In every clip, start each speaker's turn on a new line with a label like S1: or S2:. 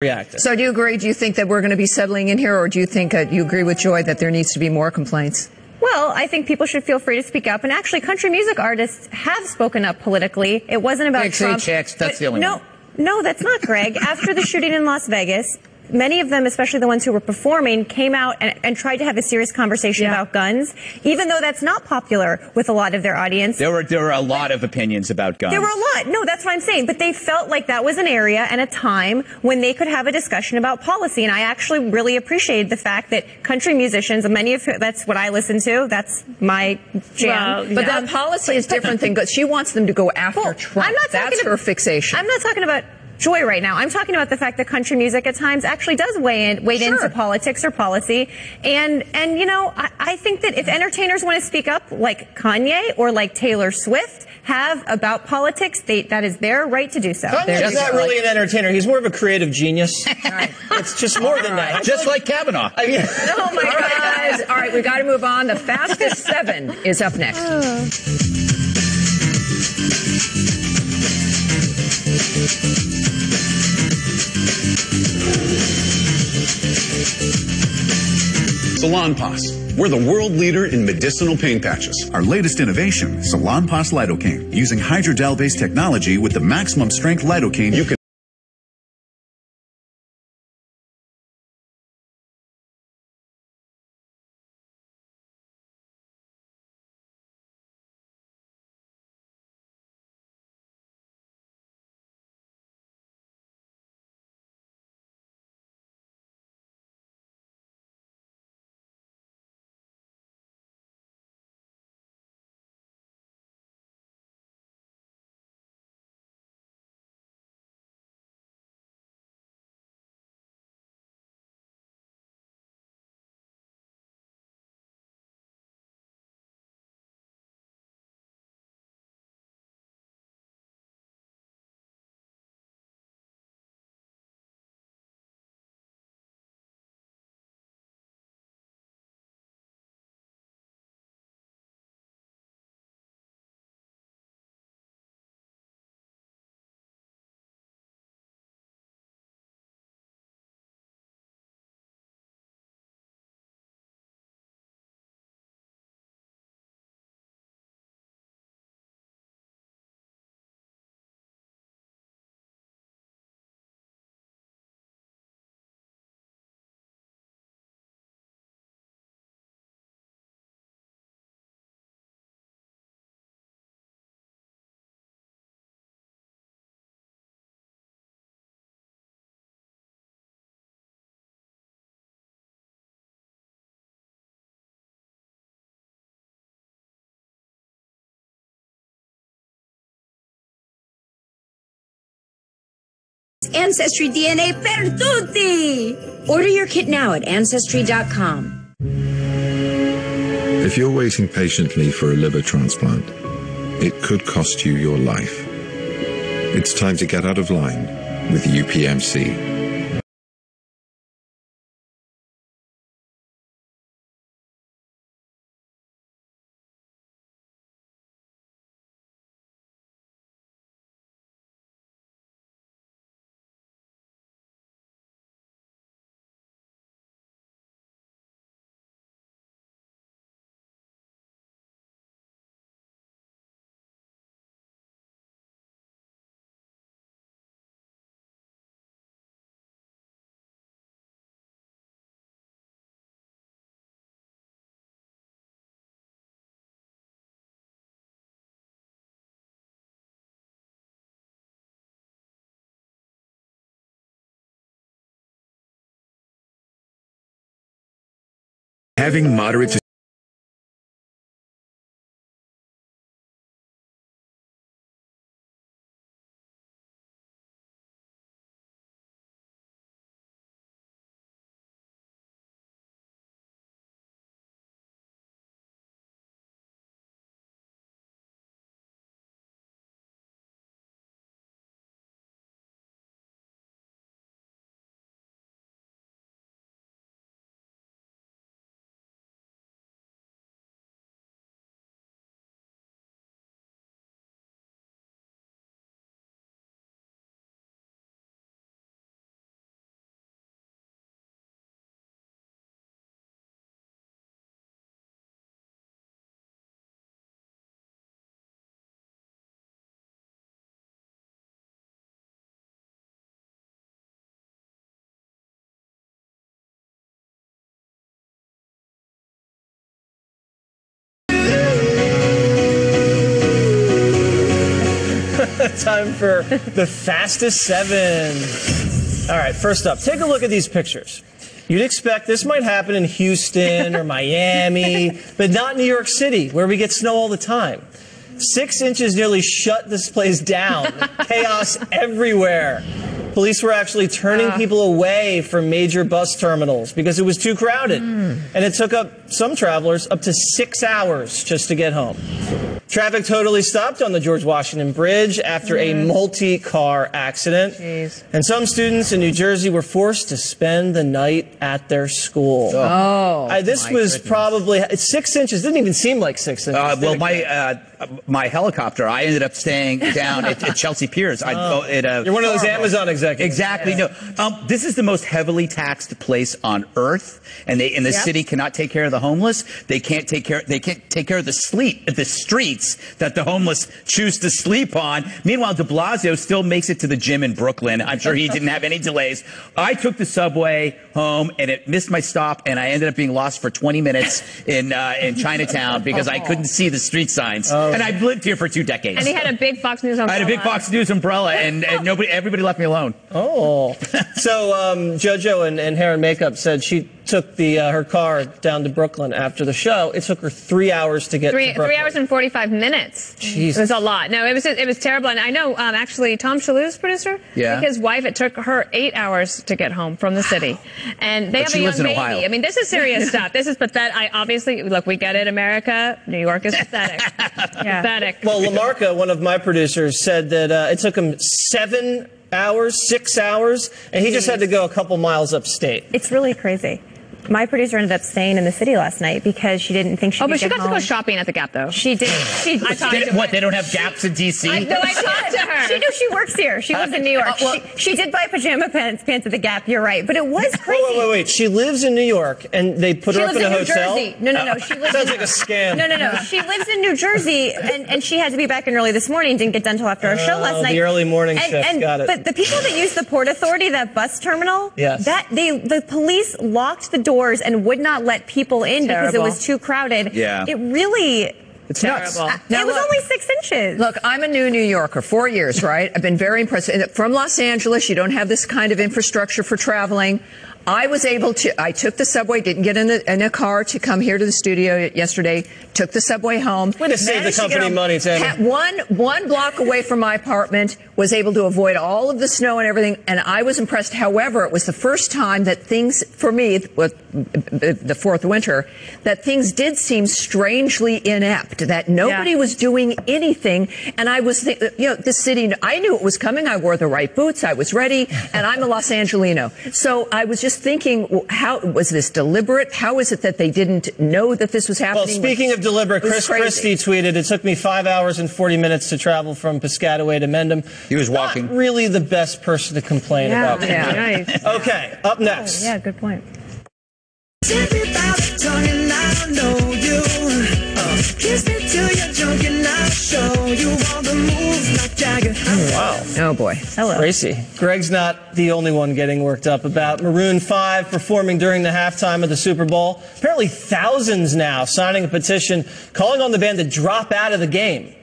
S1: reacted.
S2: So do you agree? Do you think that we're going to be settling in here, or do you think you agree with Joy that there needs to be more complaints?
S3: Well, I think people should feel free to speak up. And actually, country music artists have spoken up politically. It wasn't about Trump.
S1: Chicks, that's the only one.
S3: No, that's not, Greg. After the shooting in Las Vegas, many of them, especially the ones who were performing, came out and tried to have a serious conversation about guns, even though that's not popular with a lot of their audience.
S4: There were a lot of opinions about guns.
S3: There were a lot. No, that's what I'm saying. But they felt like that was an area and a time when they could have a discussion about policy. And I actually really appreciated the fact that country musicians, many of whom, that's what I listen to, that's my jam.
S2: Well, but that policy is different than good. She wants them to go after Trump. That's her fixation.
S3: I'm not talking about Joy right now. I'm talking about the fact that country music at times actually does wade into politics or policy. And you know, I think that if entertainers want to speak up like Kanye or like Taylor Swift have about politics, that is their right to do so.
S1: Kanye's not really an entertainer. He's more of a creative genius. It's just more than that.
S4: Just like Kavanaugh.
S2: Oh, my God, guys. All right, we got to move on. The Fastest 7 is up next.
S5: Salonpas. We're the world leader in medicinal pain patches. Our latest innovation, Salonpas Lidocaine, using hydrogel-based technology with the maximum strength lidocaine you can
S6: Ancestry DNA per tutti! Order your kit now at Ancestry.com.
S7: If you're waiting patiently for a liver transplant, it could cost you your life. It's time to get out of line with UPMC.
S5: having moderate to
S1: Time for the fastest 7. All right, first up, take a look at these pictures. You'd expect this might happen in Houston or Miami, but not New York City, where we get snow all the time. 6 inches nearly shut this place down. Chaos everywhere. Police were actually turning people away from major bus terminals because it was too crowded. And it took up some travelers up to 6 hours just to get home. Traffic totally stopped on the George Washington Bridge after a multi-car accident.
S2: Jeez.
S1: And some students in New Jersey were forced to spend the night at their school. This was probably 6 inches. Didn't even seem like 6 inches.
S4: Well, my helicopter, I ended up staying down at Chelsea Piers.
S1: You're one of those Amazon executives.
S4: Exactly. No. This is the most heavily taxed place on earth, and the city cannot take care of the homeless. They can't take care of the streets that the homeless choose to sleep on. Meanwhile, de Blasio still makes it to the gym in Brooklyn. I'm sure he didn't have any delays. I took the subway home, and it missed my stop, and I ended up being lost for 20 minutes in Chinatown because I couldn't see the street signs. And I've lived here for 2 decades.
S3: And he had a big Fox News umbrella.
S4: I had a big Fox News umbrella, and everybody left me alone.
S1: So JoJo and Hair and Makeup said she took her car down to Brooklyn after the show. It took her 3 hours to get to Brooklyn.
S3: 3 hours and 45 minutes.
S1: Jeez.
S3: It was a lot. No, it was terrible. And I know, actually, Tom Shalhoub's producer,
S4: Yeah.
S3: his wife, it took her 8 hours to get home from the city. And they have a young baby.
S4: Ohio.
S3: I mean, this is serious stuff. This is pathetic. Look, we get it, America. New York is pathetic. Pathetic.
S1: Well, Lamarca, one of my producers, said that it took him 6 hours, and he just had to go a couple miles upstate.
S3: It's really crazy. My producer ended up staying in the city last night because she didn't think she could get home. Oh, but she got to go shopping at the Gap, though. She did.
S4: What, they don't have Gaps in D.C.?
S3: I talked to her. She knew she works here. She lives in New York. She did buy pajama pants at the Gap, you're right. But it was crazy.
S1: Wait. She lives in New York, and they put her up in a hotel?
S3: She lives in New Jersey. No. She lives
S1: Sounds like a scam.
S3: No. She lives in New Jersey, and she had to be back in early this morning. Didn't get done until after our show last night.
S1: The early morning shift, got it.
S3: But the people that use the Port Authority, that bus terminal, the police locked the doors and would not let people in because it was too crowded.
S4: Yeah.
S3: It really...
S4: It's nuts.
S2: Now,
S3: it was only 6 inches.
S2: Look, I'm a new New Yorker, 4 years, right? I've been very impressed. From Los Angeles, you don't have this kind of infrastructure for traveling. I took the subway, didn't get in a car to come here to the studio yesterday, took the subway home.
S1: Way to save the company money, Tammy.
S2: One block away from my apartment, was able to avoid all of the snow and everything, and I was impressed. However, it was the first time that things, for me, with the fourth winter, that things did seem strangely inept, that nobody was doing anything, and I was this city, I knew it was coming, I wore the right boots, I was ready, and I'm a Los Angelino. So I was just thinking, how was this deliberate? How is it that they didn't know that this was happening?
S1: Well, speaking of deliberate, Chris Christie tweeted, it took me 5 hours and 40 minutes to travel from Piscataway to Mendham.
S4: He was walking.
S1: Not really the best person to complain about.
S3: Nice.
S1: Okay, up next.
S3: Yeah, good point.
S1: Wow.
S2: Oh, boy.
S3: Hello.
S1: Tracy. Greg's not the only one getting worked up about Maroon 5 performing during the halftime of the Super Bowl. Apparently thousands now signing a petition calling on the band to drop out of the game.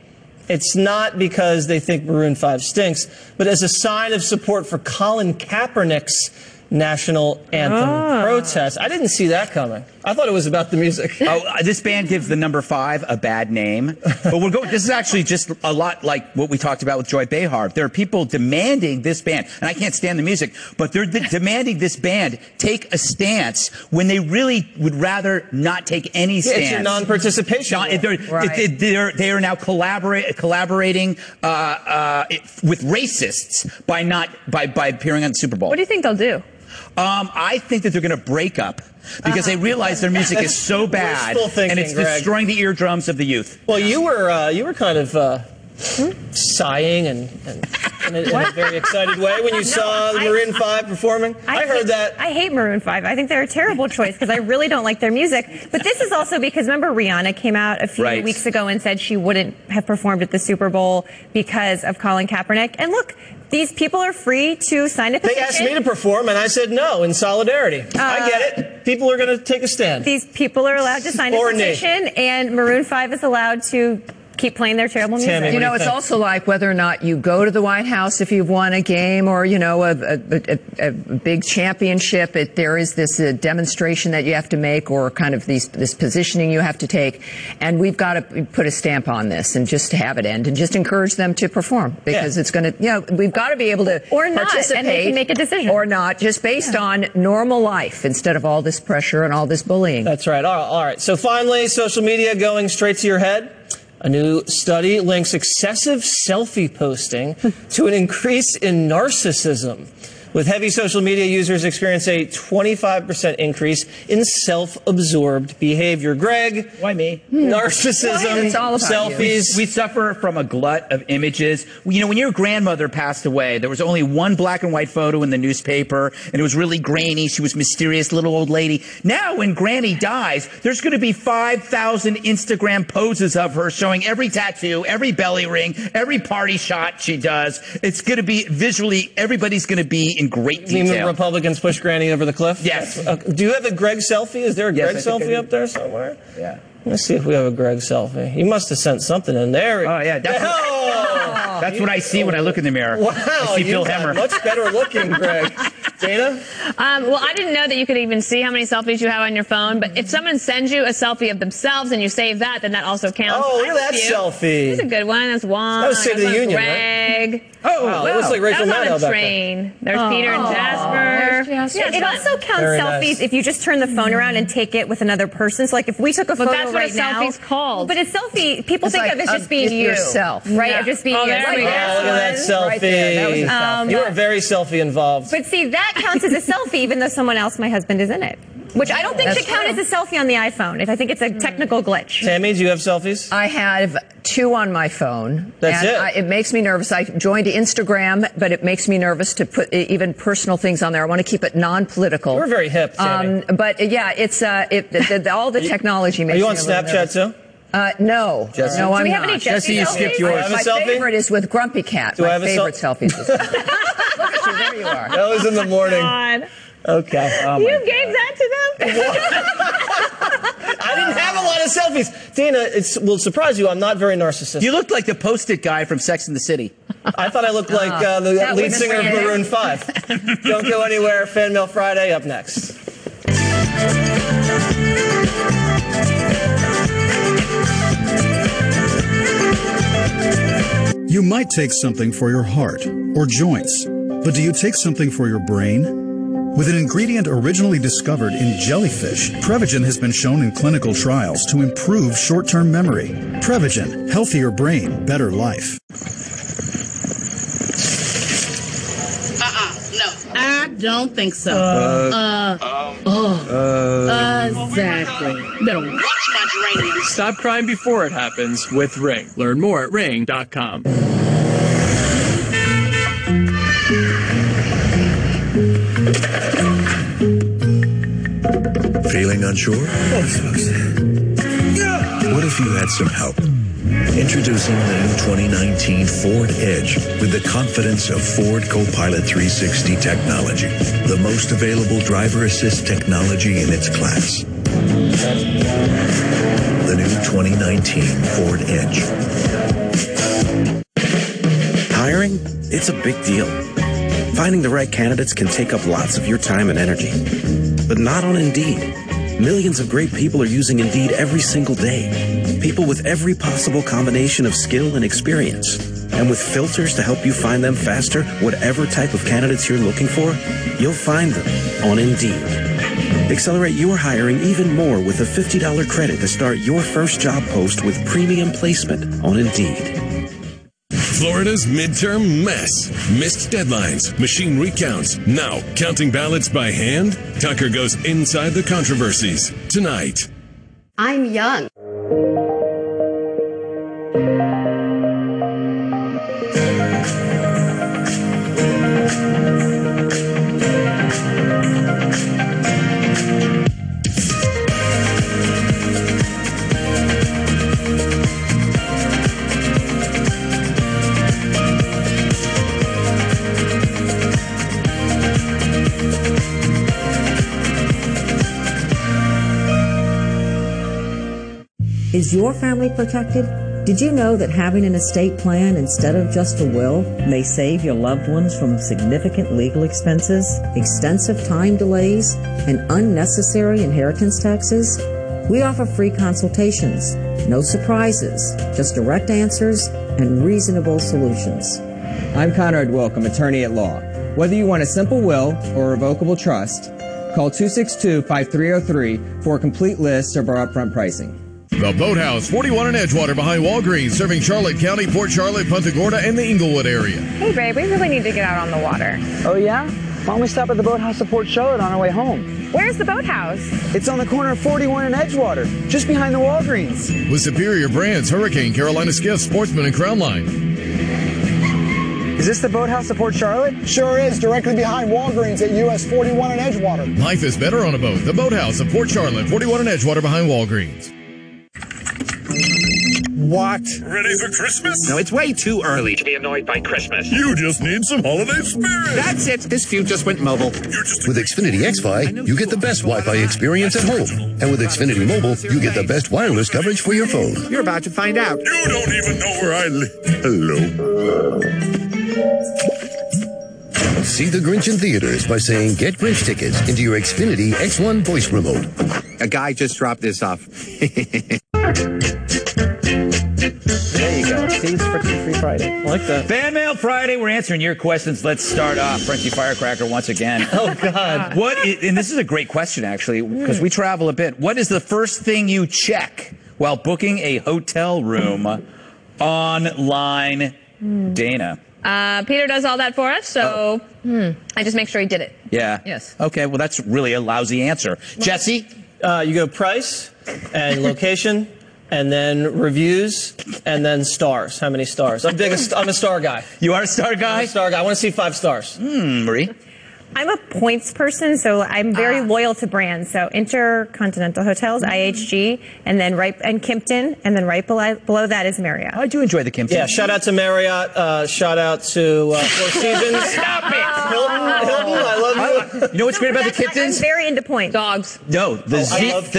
S1: It's not because they think Maroon 5 stinks, but as a sign of support for Colin Kaepernick's national anthem protest. I didn't see that coming. I thought it was about the music.
S4: This band gives the number 5 a bad name. But this is actually just a lot like what we talked about with Joy Behar. There are people demanding this band, and I can't stand the music, but they're demanding this band take a stance when they really would rather not take any stance.
S1: It's your non-participation.
S4: They are now collaborating with racists by appearing on the Super Bowl.
S3: What do you think they'll do?
S4: I think that they're going to break up because they realize their music is so bad and it's destroying the eardrums of the youth.
S1: Well, you were kind of sighing and in a very excited way when you saw Maroon 5 performing. I heard that.
S3: I hate Maroon 5. I think they're a terrible choice because I really don't like their music. But this is also because, remember, Rihanna came out a few weeks ago and said she wouldn't have performed at the Super Bowl because of Colin Kaepernick. And look, these people are free to sign a petition.
S1: They asked me to perform, and I said no in solidarity. I get it. People are going to take a stand.
S3: These people are allowed to sign a petition, and Maroon 5 is allowed to keep playing their terrible music.
S1: Tammy,
S2: You know, it's also like whether or not you go to the White House if you've won a game or, you know, a big championship. There is this demonstration that you have to make or kind of this positioning you have to take. And we've got to put a stamp on this and just to have it end and just encourage them to perform because it's going to, you know, we've got to be able to
S3: or not,
S2: participate.
S3: And they can make a decision.
S2: Or not, just based on normal life instead of all this pressure and all this bullying.
S1: That's right. All right. So finally, social media going straight to your head. A new study links excessive selfie posting to an increase in narcissism. With heavy social media users experience a 25% increase in self-absorbed behavior. Greg,
S4: Why me?
S1: Narcissism,
S2: It's all about
S1: selfies.
S4: We suffer from a glut of images. You know, when your grandmother passed away, there was only one black and white photo in the newspaper, and it was really grainy. She was mysterious little old lady. Now, when Granny dies, there's going to be 5,000 Instagram poses of her showing every tattoo, every belly ring, every party shot she does. It's going to be visually, everybody's going to be in great
S1: Even
S4: detail.
S1: Republicans push Granny over the cliff?
S4: Yes.
S1: Do you have a Greg selfie? Is there a
S4: Yes,
S1: Greg
S4: I think I
S1: selfie
S4: do.
S1: up there somewhere?
S4: Yeah.
S1: Let's see if we have a Greg selfie. You must have sent something in there.
S4: Oh, yeah. That's what I see when I look in the mirror.
S1: Wow,
S4: I see
S1: you
S4: Phil
S1: got
S4: Hemmer.
S1: much better looking, Greg. Dana?
S8: Well, I didn't know that you could even see how many selfies you have on your phone, but if someone sends you a selfie of themselves and you save that, then that also counts.
S1: Oh, look
S8: I'm
S1: at that
S8: with you.
S1: selfie.
S8: That's a good one. That's one.
S1: That was State of the Union,
S8: Greg.
S1: right? Oh, wow. It looks like Rachel
S8: that was
S1: Maddow
S8: on a
S1: back
S8: train. There's Peter and Jasper.
S3: It also counts
S1: Very
S3: selfies
S1: nice.
S3: if you just turn the phone around and take it with another person. So, like, if we took a photo
S8: that's what
S3: right
S8: a
S3: now,
S8: selfie's called.
S3: But a selfie, people
S2: It's
S3: think
S2: like
S3: of it as just being you,
S2: yourself.
S3: right?
S8: Yeah.
S3: Or just being
S8: Oh,
S3: you.
S8: there we
S3: Like,
S8: go.
S1: Oh, look at that selfie.
S2: Right there. That was a selfie.
S1: You are very selfie involved.
S3: But see, that counts as a selfie, even though someone else, my husband, is in it. Which I don't think
S2: That's
S3: should count
S2: true.
S3: as a selfie on the iPhone. I think it's a technical glitch.
S1: Tammy, do you have selfies?
S2: I have 2 on my phone.
S1: That's
S2: and
S1: it?
S2: It makes me nervous. I joined Instagram, but it makes me nervous to put even personal things on there. I want to keep it non-political.
S1: We're very hip, Tammy.
S2: But yeah, it's all the technology makes
S1: Are you
S2: me
S1: on
S2: a little
S1: Snapchat
S2: nervous.
S1: too?
S2: No.
S1: Jesse?
S2: No,
S1: Do
S2: I'm
S3: we
S2: not.
S3: have any Jesse
S4: you skipped yours.
S1: Do I have a
S2: My
S1: selfie?
S2: favorite is with Grumpy Cat.
S1: Do I
S2: My
S1: have a
S2: favorite
S1: sel-
S2: selfie. Look at you. There you are.
S1: That was in the morning.
S8: God.
S1: Okay.
S8: You gave that to them?
S1: I didn't have a lot of selfies. Dana, it will surprise you, I'm not very narcissistic.
S4: You looked like the Post-it guy from Sex and the City.
S1: I thought I looked like the
S2: that
S1: lead
S2: was
S1: singer of
S2: Friday.
S1: Maroon 5. Don't go anywhere. Fan Mail Friday up next.
S9: You might take something for your heart or joints, but do you take something for your brain? With an ingredient originally discovered in jellyfish, Prevagen has been shown in clinical trials to improve short-term memory. Prevagen, healthier brain, better life.
S10: No, I don't think so. Exactly. Better watch my geraniums.
S11: Stop crying before it happens with Ring. Learn more at ring.com.
S12: Feeling unsure? What if you had some help? Introducing the new 2019 Ford Edge with the confidence of Ford Copilot 360 technology, the most available driver assist technology in its class. The new 2019 Ford Edge.
S13: Hiring? It's a big deal. Finding the right candidates can take up lots of your time and energy. But not on Indeed. Millions of great people are using Indeed every single day. People with every possible combination of skill and experience. And with filters to help you find them faster, whatever type of candidates you're looking for, you'll find them on Indeed. Accelerate your hiring even more with a $50 credit to start your first job post with premium placement on Indeed.
S14: Florida's midterm mess. Missed deadlines, machine recounts, now counting ballots by hand? Tucker goes inside the controversies tonight.
S15: I'm young.
S16: Is your family protected?
S15: Did you know that having an estate plan instead of just a will may save your loved ones from significant legal expenses, extensive time delays, and unnecessary inheritance taxes? We offer free consultations, no surprises, just direct answers and reasonable solutions.
S16: I'm Conrad Wilkham, attorney at law. Whether you want a simple will or a revocable trust, call 262-5303 for a complete list of our upfront pricing.
S17: The Boathouse, 41 in Edgewater behind Walgreens, serving Charlotte County, Port Charlotte, Punta Gorda, and the Inglewood area.
S3: Hey, babe, we really need to get out on the water.
S18: Oh, yeah? Why don't we stop at the Boathouse of Port Charlotte on our way home?
S3: Where's the boathouse?
S18: It's on the corner of 41 and Edgewater, just behind the Walgreens.
S17: With superior brands, Hurricane, Carolina Skiff, Sportsman, and Crownline.
S18: Is this the Boathouse of Port Charlotte?
S19: Sure is, directly behind Walgreens at US 41 in Edgewater.
S17: Life is better on a boat. The Boathouse of Port Charlotte, 41 in Edgewater behind Walgreens.
S20: What?
S21: Ready for Christmas?
S20: No, it's way too early to be annoyed by Christmas.
S21: You just need some holiday spirit.
S20: That's it. This feud just went mobile.
S22: With Xfinity XFi, you get the best Wi-Fi experience at home. And with Xfinity Mobile, you get the best wireless coverage for your phone.
S20: You're about to find out.
S21: You don't even know where I live. Hello.
S22: See the Grinch in theaters by saying Get Grinch tickets into your Xfinity X1 voice remote.
S20: A guy just dropped this off.
S1: There you go. See, it's Free Friday. I like that.
S4: Fan Mail Friday. We're answering your questions. Let's start off. Frenchy Firecracker once again.
S1: Oh, God.
S4: And this is a great question, actually, because we travel a bit. What is the first thing you check while booking a hotel room online, Dana?
S8: Peter does all that for us, so I just make sure he did it.
S4: Yeah.
S8: Yes.
S4: Okay, well, that's really a lousy answer. Jesse?
S1: You go price and location. And then reviews, and then stars. How many stars? I'm a star guy.
S4: You are a star guy?
S1: I'm a star guy. I want to see 5 stars.
S4: Marie?
S3: I'm a points person, so I'm very loyal to brands. So Intercontinental Hotels, IHG, and then and Kimpton, and then right below that is Marriott.
S4: I do enjoy the Kimpton.
S1: Yeah, shout out to Marriott. Shout out to Four Seasons.
S4: Stop it!
S1: Hilton, I love you.
S4: You know what's great about the Kimptons?
S3: I'm very into points.
S8: Dogs.
S4: No, the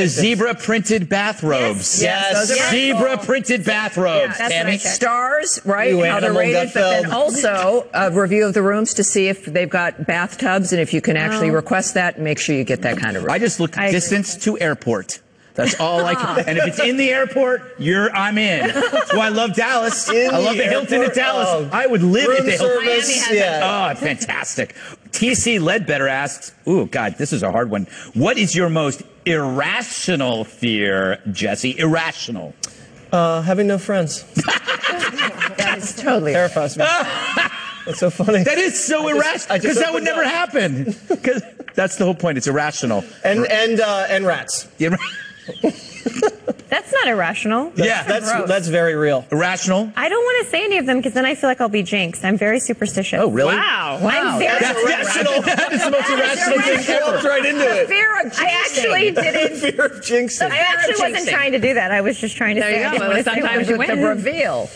S4: zebra printed bathrobes.
S1: Yes.
S4: Zebra printed bathrobes.
S2: That's
S4: Tammy?
S2: right. Stars, right?
S1: You
S2: How they're
S1: animal
S2: rated, but then
S1: Gutfeld.
S2: also a review of the rooms to see if they've got bathtubs and if you can actually request that. Make sure you get that kind of room.
S4: I just look distance to airport. That's all I can. And if it's in the airport, I'm in. That's why I love Dallas. I love the Hilton at Dallas.
S1: Oh,
S4: I would live at the Hilton.
S1: service, yeah.
S4: Oh, fantastic. TC Ledbetter asks, ooh, God, this is a hard one. What is your most irrational fear, Jesse? Irrational.
S1: Having no friends.
S2: That is totally
S1: terrifies me. That's so funny.
S4: That is so irrational because that would never happen. Because that's the whole point. It's irrational.
S1: And rats.
S4: Yeah.
S3: That's not irrational.
S1: That's very real.
S4: Irrational?
S3: I don't want to say any of them because then I feel like I'll be jinxed. I'm very superstitious.
S4: Oh, really?
S8: Wow.
S3: I'm very
S4: That's irrational. That is the most irrational thing ever.
S1: Right into it.
S2: Fear of jinxing.
S3: I actually didn't.
S1: Fear of jinxing.
S3: I actually wasn't trying to do that. I was just trying to say.
S2: There you go.
S3: I didn't
S2: Sometimes
S3: want
S2: with
S3: to
S2: the
S3: say
S2: reveal.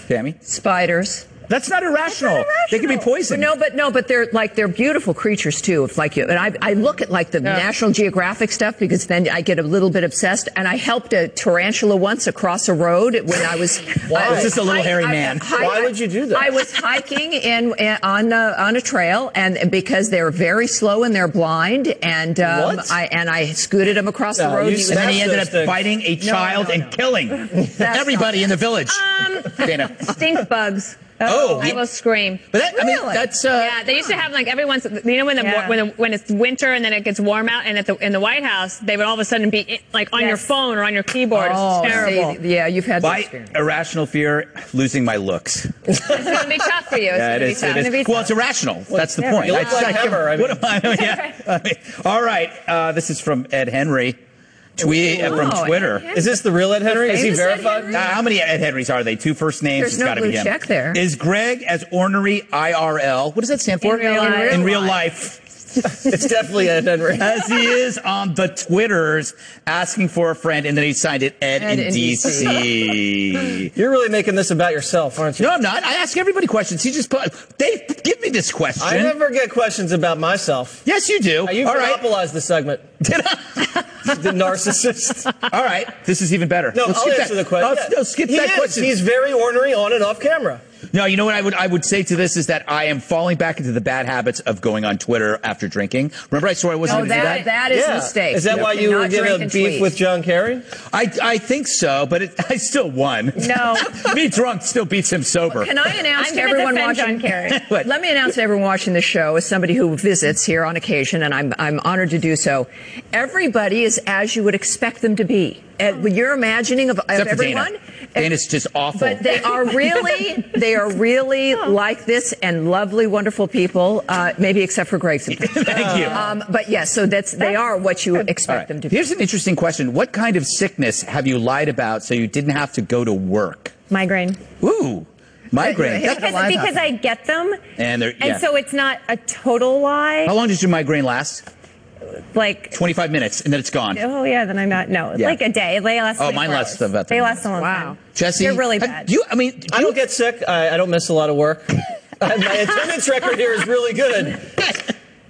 S4: Tammy?
S2: Spiders.
S4: That's not irrational. They can be poison.
S2: No, but they're beautiful creatures too. If like you and I look at like the National Geographic stuff because then I get a little bit obsessed. And I helped a tarantula once across a road when I was.
S4: Was this a little hairy man?
S1: Why would you do that?
S2: I was hiking on a trail, and because they're very slow and they're blind, and I scooted him across the road.
S4: And then he ended up biting a child and killing everybody in the village. Dana.
S8: Stink bugs.
S4: Oh,
S8: I will scream.
S4: But that, I mean, that's
S8: yeah. They used to have like every once, you know, when it's winter and then it gets warm out, and in the White House they would all of a sudden be like on your phone or on your keyboard.
S2: Oh,
S8: it's terrible.
S2: See, yeah, you've had
S4: my irrational fear, losing my looks.
S8: It's going to be tough for you. It's going to be tough.
S4: Well, it's irrational. That's the point.
S1: You look like Hammer. I mean.
S4: All right. This is from Ed Henry. From Twitter.
S1: Is this the real Ed Henry? Is he verified?
S4: How many Ed Henrys are they? 2 first names.
S2: There's
S4: It's
S2: no
S4: got to be
S2: blue
S4: him.
S2: check there.
S4: Is Greg as ornery IRL? What does that stand for?
S8: In real life.
S4: In real life.
S1: It's definitely Ed and Ray.
S4: As he is on the Twitters, asking for a friend, and then he signed it Ed in DC.
S1: You're really making this about yourself, aren't you?
S4: No, I'm not. I ask everybody questions. They give me this question.
S1: I never get questions about myself.
S4: Yes, you do.
S1: You monopolized the segment.
S4: Did I?
S1: The narcissist.
S4: All right. This is even better.
S1: No, I'll answer the question.
S4: No, skip that question.
S1: He's very ornery on and off camera.
S4: No, you know what I would say to this is that I am falling back into the bad habits of going on Twitter after drinking. Remember I swore I wasn't going to do that?
S2: That is a mistake.
S1: Is that why you were getting a beef with John Kerry?
S4: I think so, but I still won.
S3: No.
S4: Me drunk still beats him sober.
S2: Well, can I announce
S3: I'm
S2: to everyone
S3: defend
S2: watching?
S3: John Kerry.
S2: Let me announce to everyone watching the show, as somebody who visits here on occasion, and I'm honored to do so. Everybody is as you would expect them to be. Your imagining of everyone.
S4: Dana's just awful.
S2: But they are really like this and lovely, wonderful people. Maybe except for Greg.
S4: Thank you.
S2: But yes, so they are what you expect them to be.
S4: Here's an interesting question: what kind of sickness have you lied about so you didn't have to go to work?
S3: Migraine.
S4: Ooh. Migraine.
S3: Because I get them,
S4: and
S3: so it's not a total lie.
S4: How long does your migraine last?
S3: Like
S4: 25 minutes, and then it's gone.
S3: Oh yeah, then I'm not. No, like a day. They last.
S4: Mine lasts about.
S3: They last a long time.
S4: Jesse,
S3: they're really bad.
S1: I don't get sick. I don't miss a lot of work. My attendance record here is really good.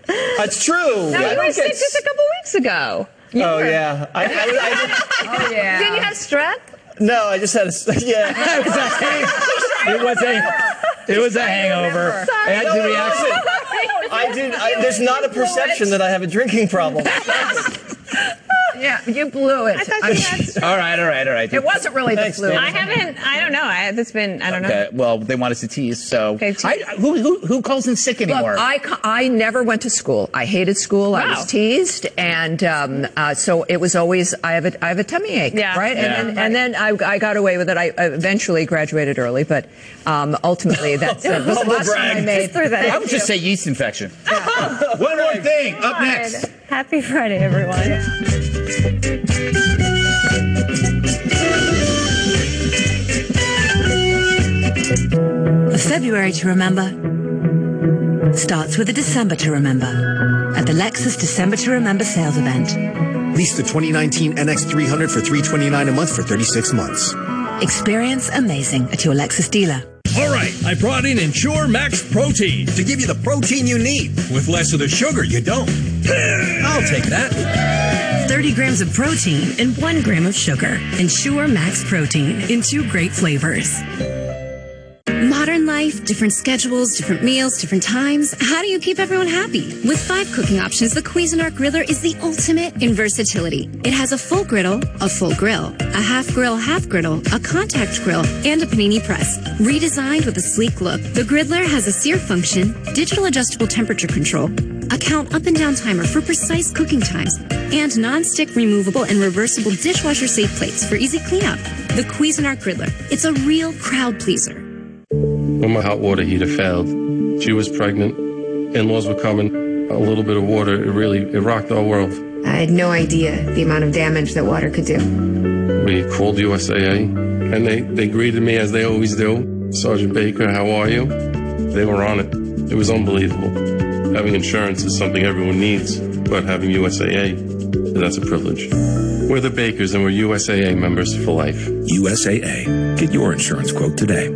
S1: It's true.
S8: No, you were sick just a couple weeks ago.
S1: Oh yeah.
S2: Oh yeah.
S8: Didn't you have strep?
S1: No, I just had
S4: It was a hangover.
S1: There's not a perception that I have a drinking problem.
S2: Yeah, you blew it.
S4: All right.
S2: It wasn't really the flu.
S8: I don't know. I don't know.
S4: Okay, well, they want us to tease, so. Okay, who calls in sick anymore?
S2: Look, I never went to school. I hated school. Wow. I was teased, and so it was always I have a tummy ache, right? And then I got away with it. I eventually graduated early, but ultimately that's the last time I made.
S4: I would just say yeast infection. Yeah. One more thing. Up next.
S3: Happy Friday, everyone.
S6: A February to remember starts with a December to remember at the Lexus December to Remember sales event.
S7: Lease the 2019 NX300 for $329 a month for 36 months.
S6: Experience amazing at your Lexus dealer.
S23: All right, I brought in Ensure Max Protein to give you the protein you need with less of the sugar you don't. I'll take that.
S6: 30 grams of protein and 1 gram of sugar. Ensure Max Protein in 2 great flavors.
S24: Modern life, different schedules, different meals, different times. How do you keep everyone happy? With 5 cooking options, the Cuisinart Griller is the ultimate in versatility. It has a full griddle, a full grill, a half griddle, a contact grill, and a panini press. Redesigned with a sleek look, the Griddler has a sear function, digital adjustable temperature control, a count up and down timer for precise cooking times, and non-stick removable and reversible dishwasher-safe plates for easy cleanup. The Cuisinart Griddler. It's a real crowd pleaser.
S25: When my hot water heater failed, she was pregnant, in-laws were coming, a little bit of water, it rocked our world.
S26: I had no idea the amount of damage that water could do.
S25: We called USAA, and they greeted me as they always do. Sergeant Baker, how are you? They were on it. It was unbelievable. Having insurance is something everyone needs, but having USAA, that's a privilege. We're the Bakers, and we're USAA members for life.
S12: USAA. Get your insurance quote today.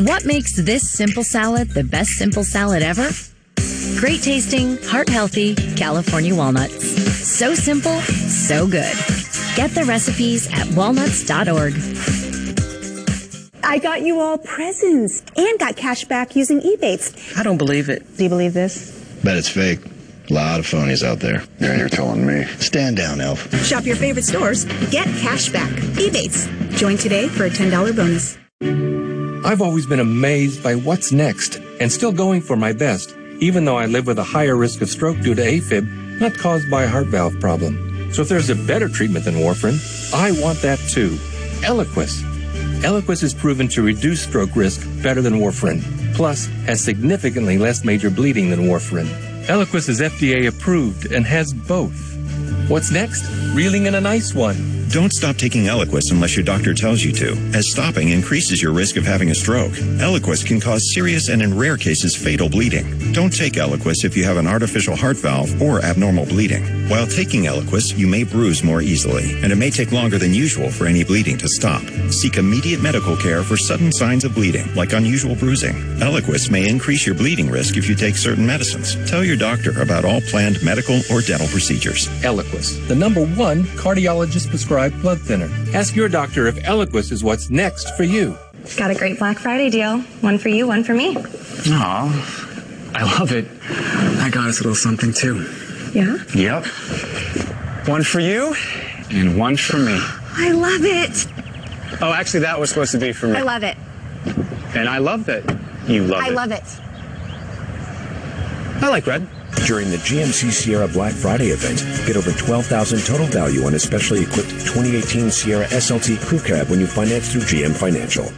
S27: What makes this simple salad the best simple salad ever? Great tasting, heart healthy California walnuts. So simple, so good. Get the recipes at walnuts.org.
S28: I got you all presents and got cash back using Ebates.
S29: I don't believe it.
S28: Do you believe this?
S29: Bet it's fake. A lot of phonies out there.
S21: Yeah, you're telling me.
S29: Stand down, Elf.
S28: Shop your favorite stores. Get cash back. Ebates. Join today for a $10 bonus.
S30: I've always been amazed by what's next and still going for my best, even though I live with a higher risk of stroke due to AFib, not caused by a heart valve problem. So if there's a better treatment than warfarin, I want that too. Eliquis. Eliquis is proven to reduce stroke risk better than warfarin, plus has significantly less major bleeding than warfarin. Eliquis is FDA approved and has both. What's next? Reeling in a nice one.
S5: Don't stop taking Eliquis unless your doctor tells you to, as stopping increases your risk of having a stroke. Eliquis can cause serious and in rare cases fatal bleeding. Don't take Eliquis if you have an artificial heart valve or abnormal bleeding. While taking Eliquis, you may bruise more easily, and it may take longer than usual for any bleeding to stop. Seek immediate medical care for sudden signs of bleeding, like unusual bruising. Eliquis may increase your bleeding risk if you take certain medicines. Tell your doctor about all planned medical or dental procedures.
S30: Eliquis, the #1 cardiologist-prescribed blood thinner. Ask your doctor if Eliquis is what's next for you.
S9: Got a great Black Friday deal. One for you, one for me.
S10: Aw, I love it. I got us a little something too.
S9: Yeah?
S10: Yep. One for you and one for me.
S9: I love it.
S10: Oh, actually, that was supposed to be for me.
S9: I love it.
S10: And I love that you love it.
S9: I love it.
S10: I like red.
S11: During the GMC Sierra Black Friday event, get over $12,000 total value on a specially equipped 2018 Sierra SLT Crew Cab when you finance through GM Financial.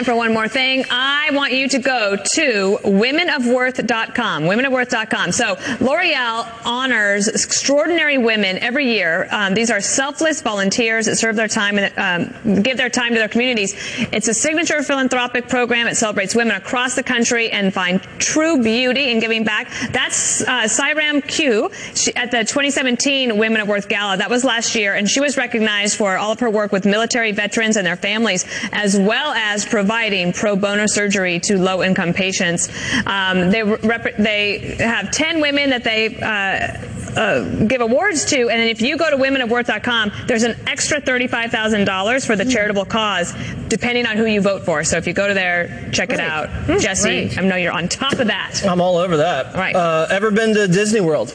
S8: For one more thing, I want you to go to womenofworth.com. Womenofworth.com. So L'Oreal honors extraordinary women every year. These are selfless volunteers that serve their time and give their time to their communities. It's a signature philanthropic program. It celebrates women across the country and find true beauty in giving back. That's Sairam Q at the 2017 Women of Worth Gala. That was last year, and she was recognized for all of her work with military veterans and their families, as well as providing pro bono surgery to low-income patients. They have 10 women that they give awards to, and if you go to womenofworth.com, there's an extra $35,000 for the charitable cause, depending on who you vote for. So if you go to there, check it out. Jesse, I know you're on top of that.
S1: I'm all over that.
S8: All right.
S1: Ever been to Disney World?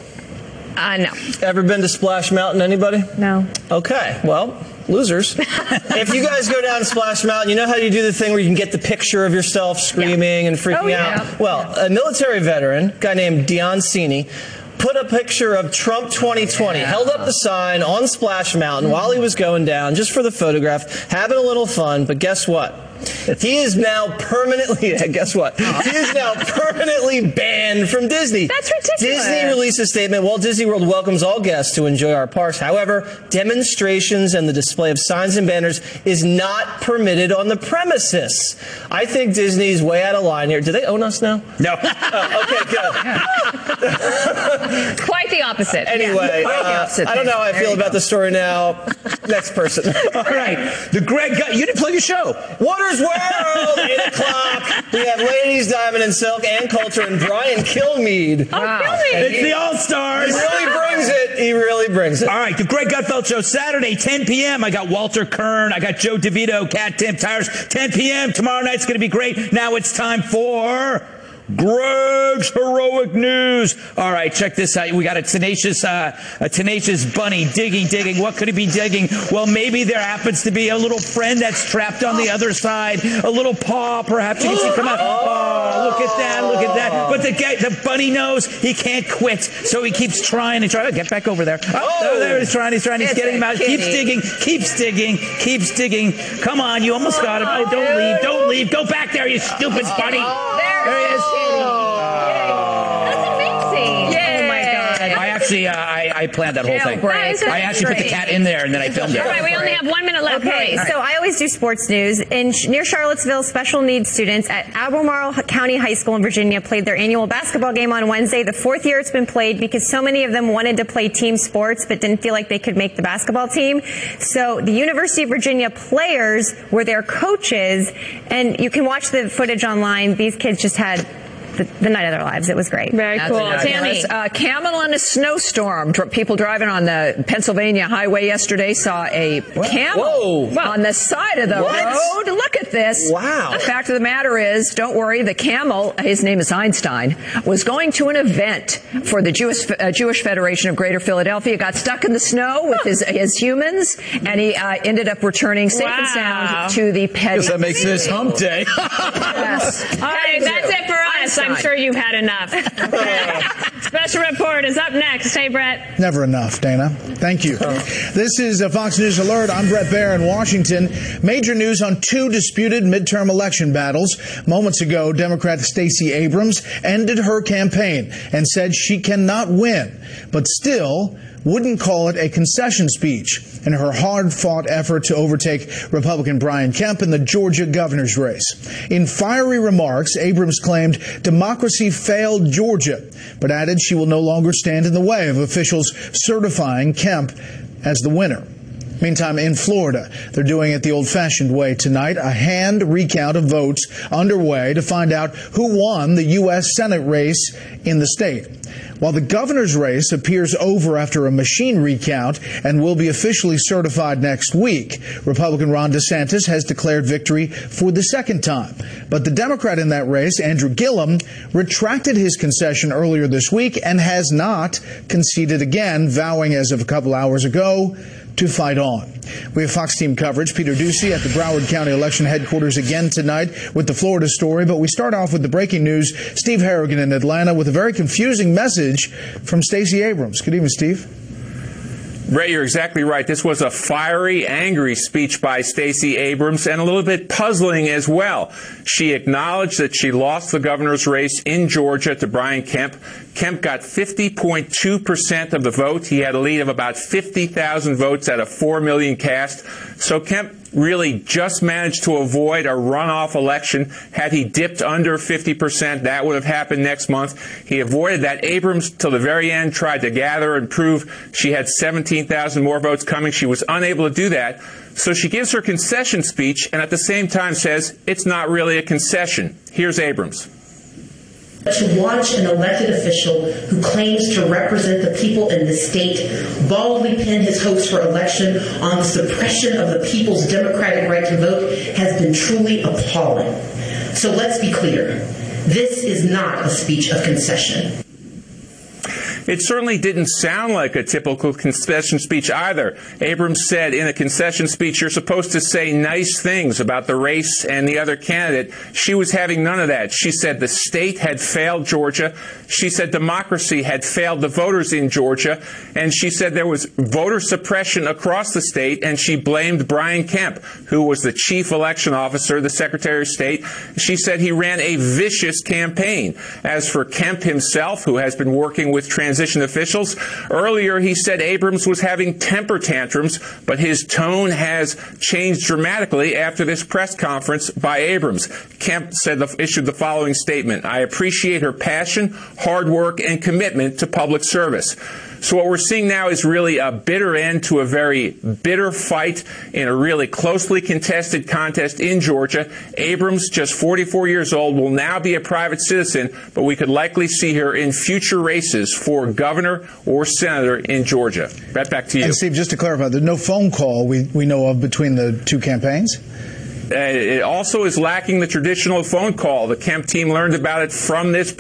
S8: No.
S1: Ever been to Splash Mountain, anybody?
S3: No.
S1: Okay, well, losers. If you guys go down Splash Mountain, you know how you do the thing where you can get the picture of yourself screaming and freaking out? Well, a military veteran, a guy named Dion Cini, put a picture of Trump 2020, held up the sign on Splash Mountain while he was going down, just for the photograph, having a little fun, but guess what? He is now permanently, guess what? He is now permanently banned from Disney.
S8: That's ridiculous.
S1: Disney released a statement, Walt Disney World welcomes all guests to enjoy our parks. However, demonstrations and the display of signs and banners is not permitted on the premises. I think Disney's way out of line here. Do they own us now?
S4: No.
S1: Okay, good.
S8: Quite the opposite.
S1: Anyway, I don't know how I feel about the story now. Next person.
S4: All right. The Greg, you didn't plug your show.
S1: Water's World, 8 o'clock. We have Ladies, Diamond and Silk, Ann Coulter, and Brian Kilmeade.
S8: Oh, Kilmeade.
S4: It's the All-Stars.
S1: He really brings it. He really brings it.
S4: All right, the Greg Gutfeld Show, Saturday, 10 p.m. I got Walter Kern. I got Joe DeVito, Cat Tim Tires, 10 p.m. Tomorrow night's going to be great. Now it's time for Greg's Heroic News. All right, check this out. We got a tenacious bunny digging. What could it be digging? Well, maybe there happens to be a little friend that's trapped on the other side. A little paw, perhaps you can see come out. Oh, look at that. But the bunny knows he can't quit, so he keeps trying and trying to get back over there. Oh, there he's trying. He's getting him out. Keeps digging. Come on, you almost got him. Oh, don't leave. Go back there, you stupid bunny. There he is.
S8: That's amazing.
S4: Yeah. Oh my God. I planned that whole thing. I actually put the cat in there and then I filmed it.
S8: All right, we only have 1 minute left.
S3: Okay, so I always do sports news. Near Charlottesville, special needs students at Albemarle County High School in Virginia played their annual basketball game on Wednesday, the 4th year it's been played, because so many of them wanted to play team sports but didn't feel like they could make the basketball team. So the University of Virginia players were their coaches, and you can watch the footage online. These kids just had the night of their lives. It was great.
S8: Very cool. Tammy.
S2: Camel in a snowstorm. People driving on the Pennsylvania highway yesterday saw a camel on the side of the road. Look at this.
S1: Wow.
S2: The fact of the matter is, don't worry, the camel, his name is Einstein, was going to an event for the Jewish Federation of Greater Philadelphia, got stuck in the snow with his humans, and he ended up returning safe and sound to the petty.
S4: Because that makes this hump day.
S2: Yes.
S8: All right, that's it for us. I'm sure you've had enough. Special report is up next. Hey, Brett.
S7: Never enough, Dana. Thank you. This is a Fox News Alert. I'm Brett Baer in Washington. Major news on two disputed midterm election battles. Moments ago, Democrat Stacey Abrams ended her campaign and said she cannot win, but still wouldn't call it a concession speech in her hard-fought effort to overtake Republican Brian Kemp in the Georgia governor's race. In fiery remarks, Abrams claimed democracy failed Georgia, but added she will no longer stand in the way of officials certifying Kemp as the winner. Meantime, in Florida, they're doing it the old-fashioned way tonight, a hand recount of votes underway to find out who won the U.S. Senate race in the state. While the governor's race appears over after a machine recount and will be officially certified next week, Republican Ron DeSantis has declared victory for the second time. But the Democrat in that race, Andrew Gillum, retracted his concession earlier this week and has not conceded again, vowing as of a couple hours ago to fight on. We have Fox team coverage. Peter Ducey at the Broward County election headquarters again tonight with the Florida story. But we start off with the breaking news. Steve Harrigan in Atlanta with a very confusing message from Stacey Abrams. Good evening, Steve.
S13: Ray, you're exactly right. This was a fiery, angry speech by Stacey Abrams and a little bit puzzling as well. She acknowledged that she lost the governor's race in Georgia to Brian Kemp. Kemp got 50.2% of the vote. He had a lead of about 50,000 votes out of 4 million cast. So Kemp really just managed to avoid a runoff election. Had he dipped under 50%, that would have happened next month. He avoided that. Abrams, till the very end, tried to gather and prove she had 17,000 more votes coming. She was unable to do that. So she gives her concession speech and at the same time says it's not really a concession. Here's Abrams.
S14: To watch an elected official who claims to represent the people in the state baldly pin his hopes for election on the suppression of the people's democratic right to vote has been truly appalling. So let's be clear. This is not a speech of concession.
S13: It certainly didn't sound like a typical concession speech either. Abrams said in a concession speech, you're supposed to say nice things about the race and the other candidate. She was having none of that. She said the state had failed Georgia. She said democracy had failed the voters in Georgia. And she said there was voter suppression across the state. And she blamed Brian Kemp, who was the chief election officer, the Secretary of State. She said he ran a vicious campaign. As for Kemp himself, who has been working with transition officials, earlier he said Abrams was having temper tantrums, but his tone has changed dramatically after this press conference by Abrams. Kemp issued the following statement: I appreciate her passion, hard work, and commitment to public service. So what we're seeing now is really a bitter end to a very bitter fight in a really closely contested contest in Georgia. Abrams, just 44 years old, will now be a private citizen, but we could likely see her in future races for governor or senator in Georgia. Right back to you.
S7: And Steve, just to clarify, there's no phone call we know of between the two campaigns?
S13: It also is lacking the traditional phone call. The Kemp team learned about it from this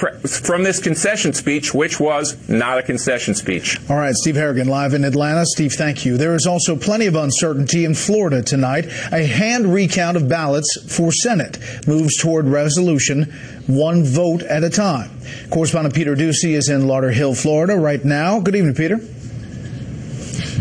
S13: concession speech, which was not a concession speech.
S7: All right, Steve Harrigan live in Atlanta. Steve, thank you. There is also plenty of uncertainty in Florida tonight. A hand recount of ballots for Senate moves toward resolution, one vote at a time. Correspondent Peter Ducey is in Lauderhill, Florida right now. Good evening, Peter.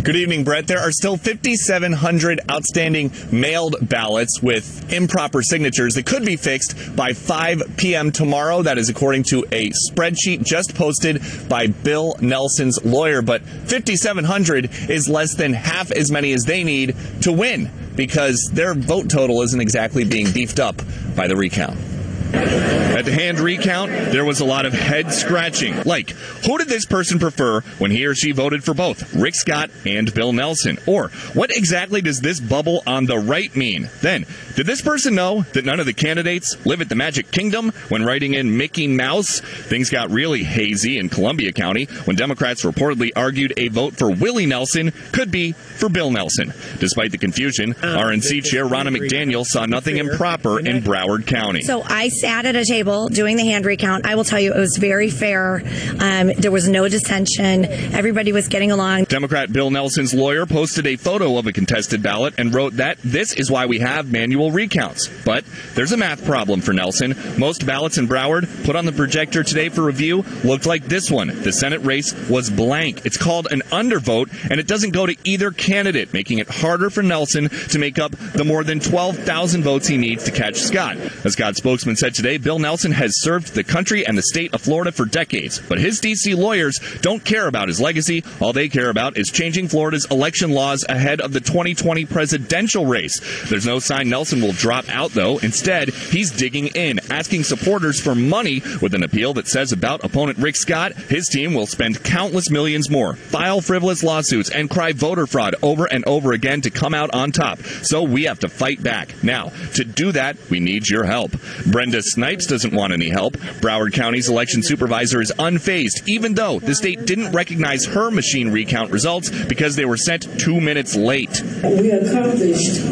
S15: Good evening, Brett. There are still 5,700 outstanding mailed ballots with improper signatures that could be fixed by 5 p.m. tomorrow. That is according to a spreadsheet just posted by Bill Nelson's lawyer. But 5,700 is less than half as many as they need to win because their vote total isn't exactly being beefed up by the recount. At the hand recount, there was a lot of head scratching. Like, who did this person prefer when he or she voted for both Rick Scott and Bill Nelson? Or, what exactly does this bubble on the right mean? Then, did this person know that none of the candidates live at the Magic Kingdom when writing in Mickey Mouse? Things got really hazy in Columbia County when Democrats reportedly argued a vote for Willie Nelson could be for Bill Nelson. Despite the confusion, RNC Chair Ronna McDaniel saw nothing improper in Broward County.
S16: So I sat at a table
S6: table doing the hand recount. I will tell you it was very fair. There was no dissension. Everybody was getting along.
S15: Democrat Bill Nelson's lawyer posted a photo of a contested ballot and wrote that this is why we have manual recounts. But there's a math problem for Nelson. Most ballots in Broward, put on the projector today for review, looked like this one. The Senate race was blank. It's called an undervote, and it doesn't go to either candidate, making it harder for Nelson to make up the more than 12,000 votes he needs to catch Scott. A Scott spokesman said today, Bill Nelson has served the country and the state of Florida for decades, but his D.C. lawyers don't care about his legacy. All they care about is changing Florida's election laws ahead of the 2020 presidential race. There's no sign Nelson will drop out, though. Instead, he's digging in, asking supporters for money with an appeal that says about opponent Rick Scott, his team will spend countless millions more, file frivolous lawsuits, and cry voter fraud over and over again to come out on top. So we have to fight back. Now, to do that, we need your help. Brenda Snipes doesn't want any help. Broward County's election supervisor is unfazed, even though the state didn't recognize her machine recount results because they were sent 2 minutes late.
S16: We accomplished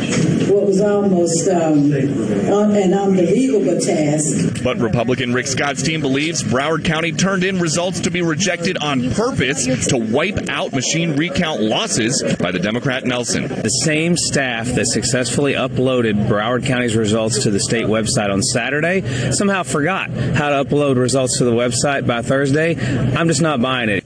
S16: what was almost an unbelievable task.
S15: But Republican Rick Scott's team believes Broward County turned in results to be rejected on purpose to wipe out machine recount losses by the Democrat Nelson.
S17: The same staff that successfully uploaded Broward County's results to the state website on Saturday somehow forgot how to upload results to the website by Thursday. I'm just not buying it.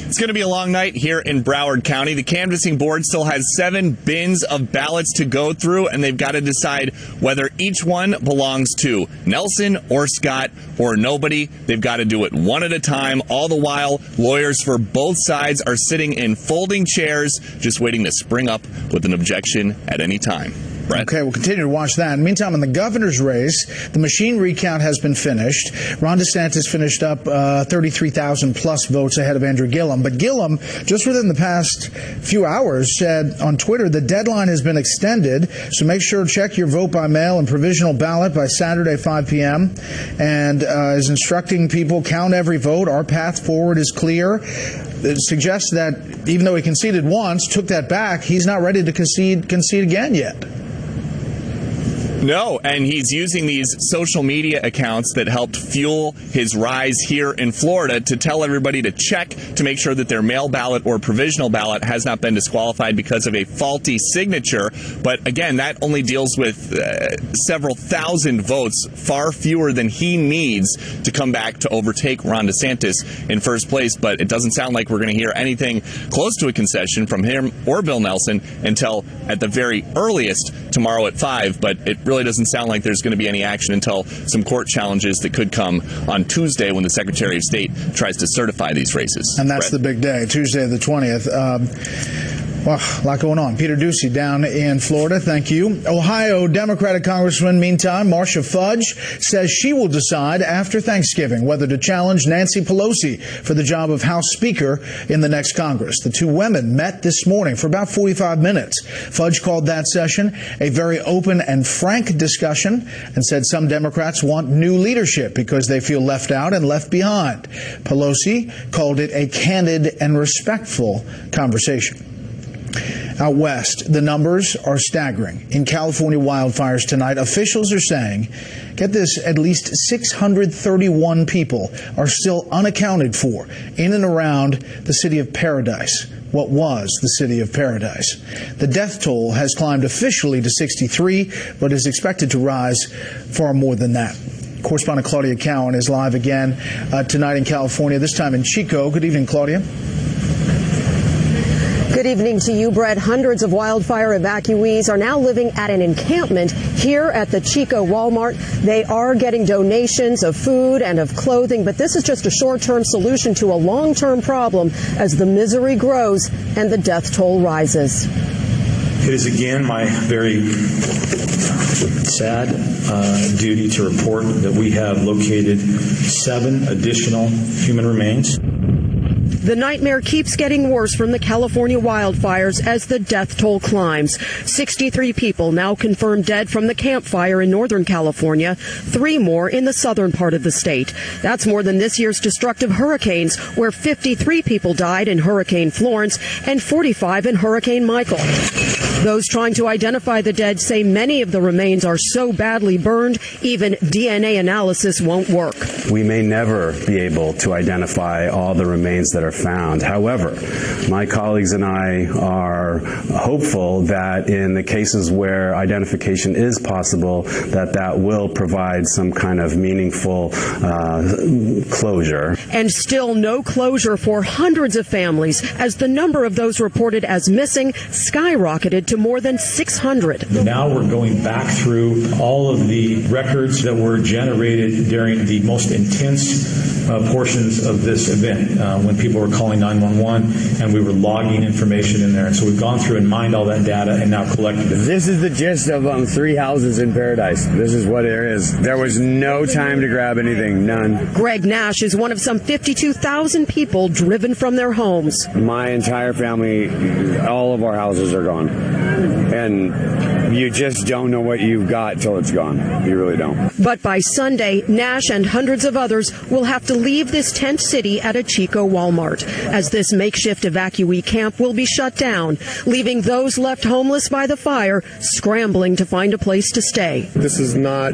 S15: It's going to be a long night here in Broward County. The canvassing board still has 7 bins of ballots to go through, and they've got to decide whether each one belongs to Nelson or Scott or nobody. They've got to do it one at a time. All the while, lawyers for both sides are sitting in folding chairs, just waiting to spring up with an objection at any time. Brett.
S7: Okay, we'll continue to watch that. In the meantime, in the governor's race, the machine recount has been finished. Ron DeSantis finished up 33,000 plus votes ahead of Andrew Gillum. But Gillum, just within the past few hours, said on Twitter the deadline has been extended, so make sure to check your vote by mail and provisional ballot by Saturday 5 p.m. and is instructing people count every vote. Our path forward is clear. It suggests that even though he conceded once, took that back, he's not ready to concede again yet.
S15: No, and he's using these social media accounts that helped fuel his rise here in Florida to tell everybody to check to make sure that their mail ballot or provisional ballot has not been disqualified because of a faulty signature. But again, that only deals with several thousand votes, far fewer than he needs to come back to overtake Ron DeSantis in first place. But it doesn't sound like we're going to hear anything close to a concession from him or Bill Nelson until at the very earliest tomorrow at 5. But it really doesn't sound like there's going to be any action until some court challenges that could come on Tuesday when the Secretary of State tries to certify these races.
S7: And that's the big day, Tuesday the 20th. Well, a lot going on. Peter Ducey down in Florida. Thank you. Ohio Democratic Congressman, meantime, Marcia Fudge, says she will decide after Thanksgiving whether to challenge Nancy Pelosi for the job of House Speaker in the next Congress. The two women met this morning for about 45 minutes. Fudge called that session a very open and frank discussion and said some Democrats want new leadership because they feel left out and left behind. Pelosi called it a candid and respectful conversation. Out west, the numbers are staggering. In California wildfires tonight, officials are saying, get this, at least 631 people are still unaccounted for in and around the city of Paradise, what was the city of Paradise. The death toll has climbed officially to 63, but is expected to rise far more than that. Correspondent Claudia Cowan is live again tonight in California, this time in Chico. Good evening, Claudia.
S18: Good evening to you, Brett. Hundreds of wildfire evacuees are now living at an encampment here at the Chico Walmart. They are getting donations of food and of clothing, but this is just a short-term solution to a long-term problem as the misery grows and the death toll rises.
S19: It is again my very sad duty to report that we have located 7 additional human remains.
S18: The nightmare keeps getting worse from the California wildfires as the death toll climbs. 63 people now confirmed dead from the Camp Fire in Northern California, 3 more in the southern part of the state. That's more than this year's destructive hurricanes, where 53 people died in Hurricane Florence and 45 in Hurricane Michael. Those trying to identify the dead say many of the remains are so badly burned, even DNA analysis won't work.
S12: We may never be able to identify all the remains that are found. However, my colleagues and I are hopeful that in the cases where identification is possible, that will provide some kind of meaningful closure.
S18: And still no closure for hundreds of families as the number of those reported as missing skyrocketed to more than 600.
S19: Now we're going back through all of the records that were generated during the most intense portions of this event, when people were calling 911 and we were logging information in there. And so we've gone through and mined all that data and now collected it.
S20: This is the gist of 3 houses in Paradise. This is what it is. There was no time to grab anything, none.
S18: Greg Nash is one of some 52,000 people driven from their homes.
S20: My entire family, all of our houses are gone. And you just don't know what you've got till it's gone. You really don't.
S18: But by Sunday, Nash and hundreds of others will have to leave this tent city at a Chico Walmart, as this makeshift evacuee camp will be shut down, leaving those left homeless by the fire scrambling to find a place to stay.
S21: This is not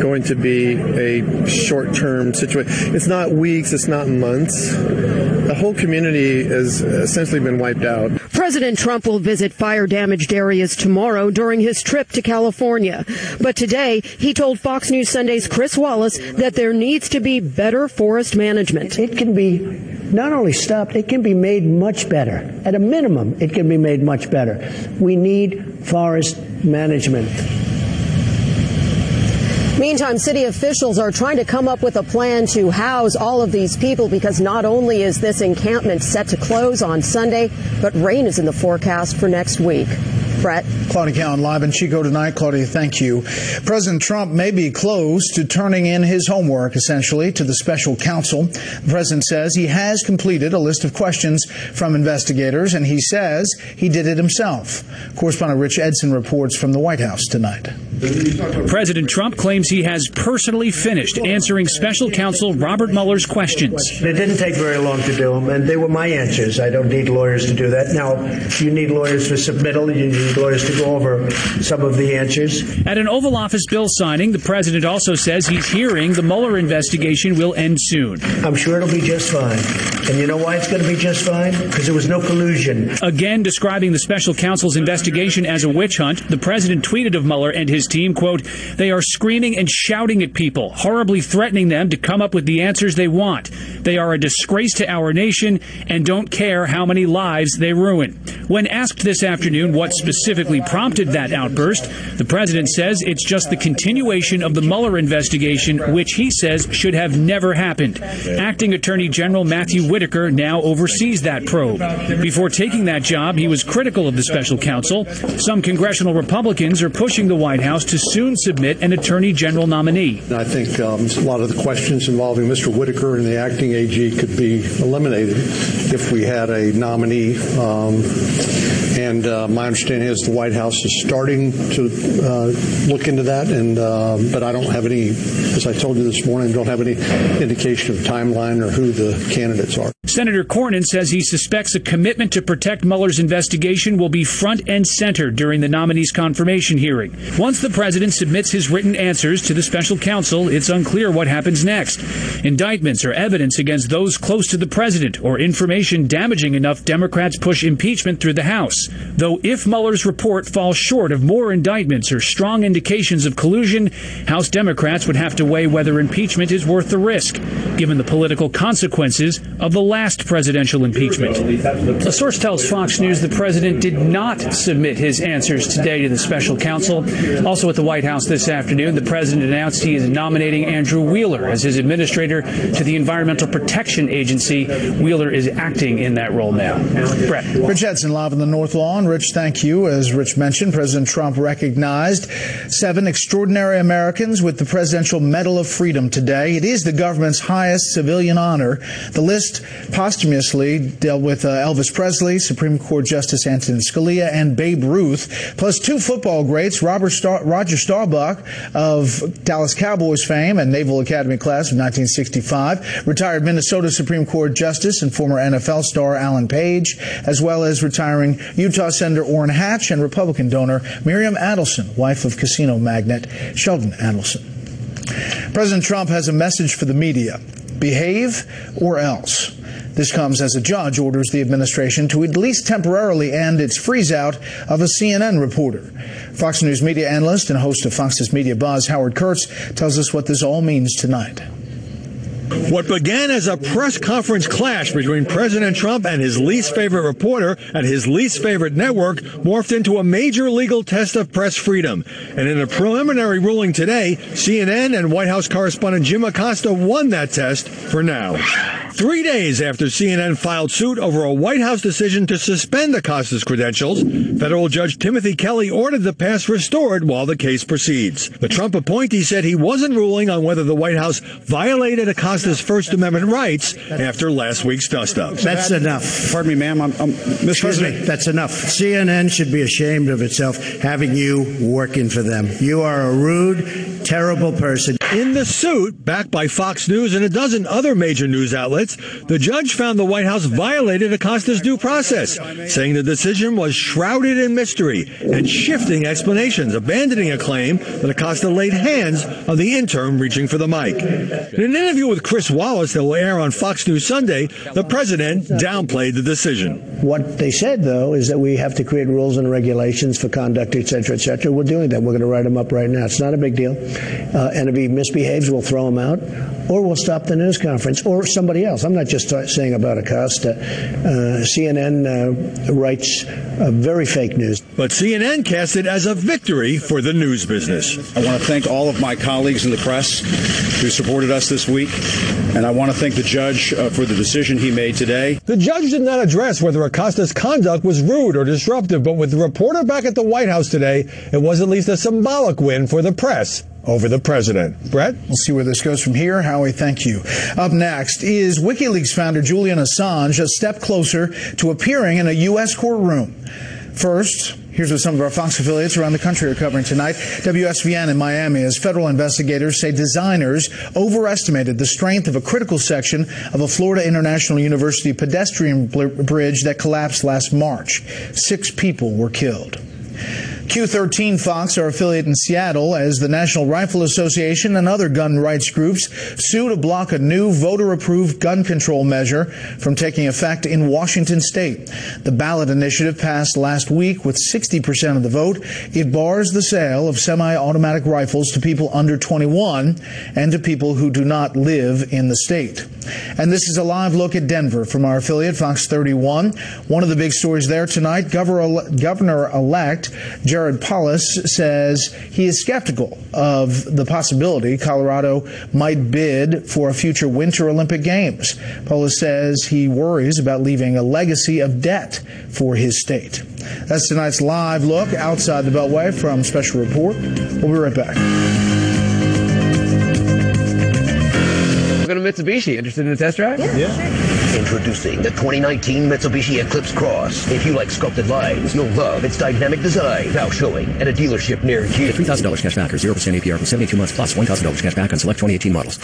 S21: going to be a short-term situation. It's not weeks, it's not months. The whole community has essentially been wiped out.
S18: President Trump will visit fire-damaged areas tomorrow during his trip to California. But today, he told Fox News Sunday's Chris Wallace that there needs to be better forest management.
S22: It can be not only stopped, it can be made much better. At a minimum, it can be made much better. We need forest management.
S18: Meantime, city officials are trying to come up with a plan to house all of these people because not only is this encampment set to close on Sunday, but rain is in the forecast for next week. Brett.
S7: Claudia Cowan live in Chico tonight. Claudia, thank you. President Trump may be close to turning in his homework, essentially, to the special counsel. The president says he has completed a list of questions from investigators, and he says he did it himself. Correspondent Rich Edson reports from the White House tonight.
S12: President Trump claims he has personally finished answering special counsel Robert Mueller's questions.
S22: It didn't take very long to do them, and they were my answers. I don't need lawyers to do that. Now, you need lawyers for submittal. You need lawyers to go over some of the answers.
S12: At an Oval Office bill signing, the president also says he's hearing the Mueller investigation will end soon.
S22: I'm sure it'll be just fine. And you know why it's going to be just fine? Because there was no collusion.
S12: Again, describing the special counsel's investigation as a witch hunt, the president tweeted of Mueller and his team, quote, "They are screaming and shouting at people, horribly threatening them to come up with the answers they want. They are a disgrace to our nation and don't care how many lives they ruin." When asked this afternoon what specifically prompted that outburst, the president says it's just the continuation of the Mueller investigation, which he says should have never happened. Acting Attorney General Matthew Whitaker now oversees that probe. Before taking that job, he was critical of the special counsel. Some congressional Republicans are pushing the White House to soon submit an Attorney General nominee.
S20: I think a lot of the questions involving Mr. Whitaker and the acting AG could be eliminated if we had a nominee. And my understanding is the White House is starting to look into that, and but I don't have any, as I told you this morning, don't have any indication of timeline or who the candidates are.
S12: Senator Cornyn says he suspects a commitment to protect Mueller's investigation will be front and center during the nominee's confirmation hearing. Once the president submits his written answers to the special counsel, it's unclear what happens next. Indictments or evidence against those close to the president or information damaging enough Democrats push impeachment through the House. Though if Mueller's report falls short of more indictments or strong indications of collusion, House Democrats would have to weigh whether impeachment is worth the risk, given the political consequences of the last presidential impeachment. A source tells Fox News the president did not submit his answers today to the special counsel. Also at the White House this afternoon, the president announced he is nominating Andrew Wheeler as his administrator to the Environmental Protection Agency. Wheeler is acting in that role now. Brett.
S7: Rich Edson live on the North Lawn. Rich, thank you. As Rich mentioned, President Trump recognized 7 extraordinary Americans with the Presidential Medal of Freedom today. It is the government's highest civilian honor. The list posthumously dealt with Elvis Presley, Supreme Court Justice Antonin Scalia, and Babe Ruth, plus 2 football greats, Roger Staubach of Dallas Cowboys fame and Naval Academy class of 1965, retired Minnesota Supreme Court Justice and former NFL star Alan Page, as well as retiring Utah Senator Orrin Hatch, and Republican donor Miriam Adelson, wife of casino magnate Sheldon Adelson. President Trump has a message for the media: behave or else. This comes as a judge orders the administration to at least temporarily end its freeze-out of a CNN reporter. Fox News media analyst and host of Fox's Media Buzz, Howard Kurtz, tells us what this all means tonight.
S5: What began as a press conference clash between President Trump and his least favorite reporter at his least favorite network morphed into a major legal test of press freedom. And in a preliminary ruling today, CNN and White House correspondent Jim Acosta won that test for now. 3 days after CNN filed suit over a White House decision to suspend Acosta's credentials, federal Judge Timothy Kelly ordered the pass restored while the case proceeds. The Trump appointee said he wasn't ruling on whether the White House violated Acosta's First Amendment rights after last week's dust-up.
S22: That's enough.
S9: Pardon me, ma'am. Mr. President.
S22: That's enough. CNN should be ashamed of itself having you working for them. You are a rude, terrible person.
S5: In the suit, backed by Fox News and a dozen other major news outlets, the judge found the White House violated Acosta's due process, saying the decision was shrouded in mystery and shifting explanations, abandoning a claim that Acosta laid hands on the intern reaching for the mic. In an interview with Chris Wallace that will air on Fox News Sunday, the president downplayed the decision.
S22: What they said, though, is that we have to create rules and regulations for conduct, et cetera, et cetera. We're doing that. We're going to write them up right now. It's not a big deal. And if he misbehaves, we'll throw him out, or we'll stop the news conference, or somebody else. I'm not just saying about Acosta. CNN writes very fake news.
S5: But CNN cast it as a victory for the news business.
S9: I want to thank all of my colleagues in the press who supported us this week, and I want to thank the judge for the decision he made today.
S5: The judge did not address whether Acosta's conduct was rude or disruptive, but with the reporter back at the White House today, it was at least a symbolic win for the press over the president. Brett?
S7: We'll see where this goes from here. Howie, thank you. Up next, is WikiLeaks founder Julian Assange a step closer to appearing in a U.S. courtroom? First, here's what some of our Fox affiliates around the country are covering tonight. WSVN in Miami, as federal investigators say designers overestimated the strength of a critical section of a Florida International University pedestrian bridge that collapsed last March. 6 people were killed. Q13 Fox, our affiliate in Seattle, as the National Rifle Association and other gun rights groups sue to block a new voter-approved gun control measure from taking effect in Washington state. The ballot initiative passed last week with 60% of the vote. It bars the sale of semi-automatic rifles to people under 21 and to people who do not live in the state. And this is a live look at Denver from our affiliate, Fox 31. One of the big stories there tonight, Governor-elect Jared Polis says he is skeptical of the possibility Colorado might bid for a future Winter Olympic Games. Polis says he worries about leaving a legacy of debt for his state. That's tonight's live look outside the Beltway from Special Report. We'll be right back.
S23: Welcome to Mitsubishi. Interested in a test drive?
S24: Yeah. Introducing the 2019 Mitsubishi Eclipse Cross. If you like sculpted lines, no love, it's dynamic design. Now showing at a dealership near you.
S11: Get $3,000 cash back or 0% APR for 72 months plus $1,000 cash back on select 2018 models.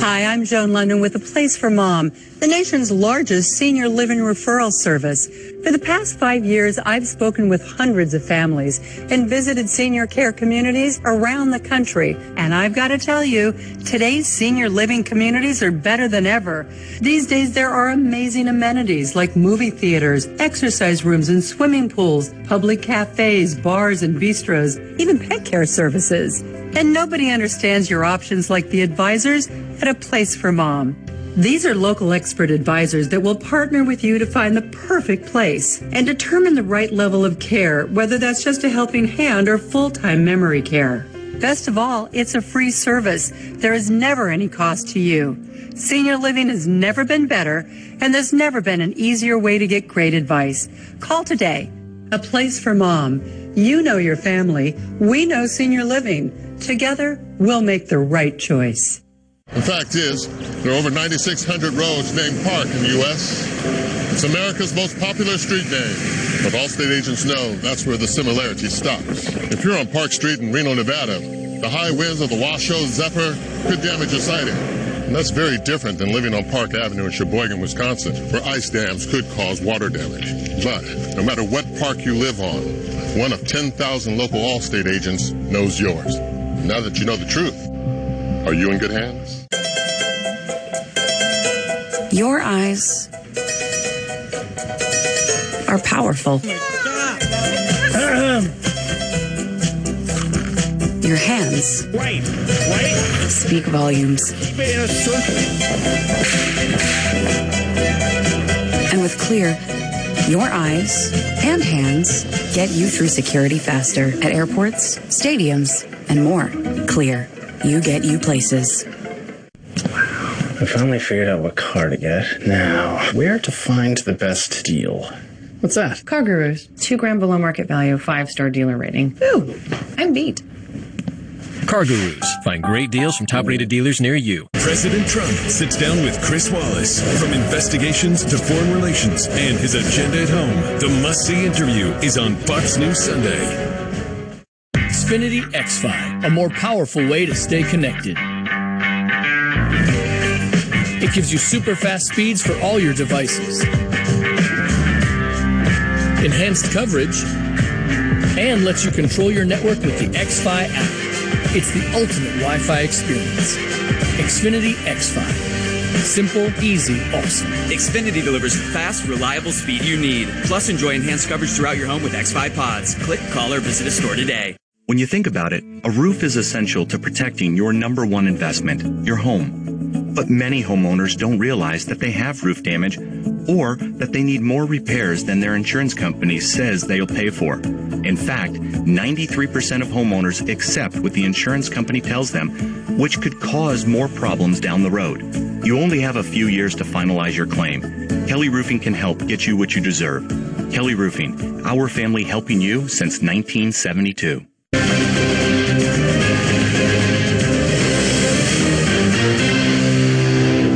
S25: Hi, I'm Joan London with A Place for Mom, the nation's largest senior living referral service. For the past 5 years, I've spoken with hundreds of families and visited senior care communities around the country. And I've got to tell you, today's senior living communities are better than ever. These days, there are amazing amenities like movie theaters, exercise rooms and swimming pools, public cafes, bars and bistros, even pet care services. And nobody understands your options like the advisors at A Place for Mom. These are local expert advisors that will partner with you to find the perfect place and determine the right level of care, whether that's just a helping hand or full-time memory care. Best of all, it's a free service. There is never any cost to you. Senior living has never been better, and there's never been an easier way to get great advice. Call today. A Place for Mom. You know your family. We know senior living. Together, we'll make the right choice.
S26: The fact is, there are over 9,600 roads named Park in the U.S. It's America's most popular street name, but all state agents know that's where the similarity stops. If you're on Park Street in Reno, Nevada, the high winds of the Washoe Zephyr could damage your sighting. And that's very different than living on Park Avenue in Sheboygan, Wisconsin, where ice dams could cause water damage. But no matter what park you live on, one of 10,000 local Allstate agents knows yours. Now that you know the truth, are you in good hands?
S1: Your eyes are powerful. Your hands speak volumes. And with Clear, your eyes and hands get you through security faster at airports, stadiums, and more. Clear, you get you places.
S2: I finally figured out what car to get. Now, where to find the best deal? What's that?
S3: Car Gurus. 2 grand below market value, 5-star dealer rating. Ooh, I'm beat.
S4: Car Gurus. Find great deals from top-rated dealers near you.
S8: President Trump sits down with Chris Wallace. From investigations to foreign relations and his agenda at home, the must-see interview is on Fox News Sunday.
S10: Xfinity X5, a more powerful way to stay connected. It gives you super fast speeds for all your devices, enhanced coverage, and lets you control your network with the X5 app. It's the ultimate Wi-Fi experience. Xfinity X5. Simple, easy, awesome.
S27: Xfinity delivers fast, reliable speed you need. Plus, enjoy enhanced coverage throughout your home with X5 Pods. Click, call, or visit a store today.
S28: When you think about it, a roof is essential to protecting your #1 investment, your home. But many homeowners don't realize that they have roof damage or that they need more repairs than their insurance company says they'll pay for. In fact, 93% of homeowners accept what the insurance company tells them, which could cause more problems down the road. You only have a few years to finalize your claim. Kelly Roofing can help get you what you deserve. Kelly Roofing, our family helping you since 1972.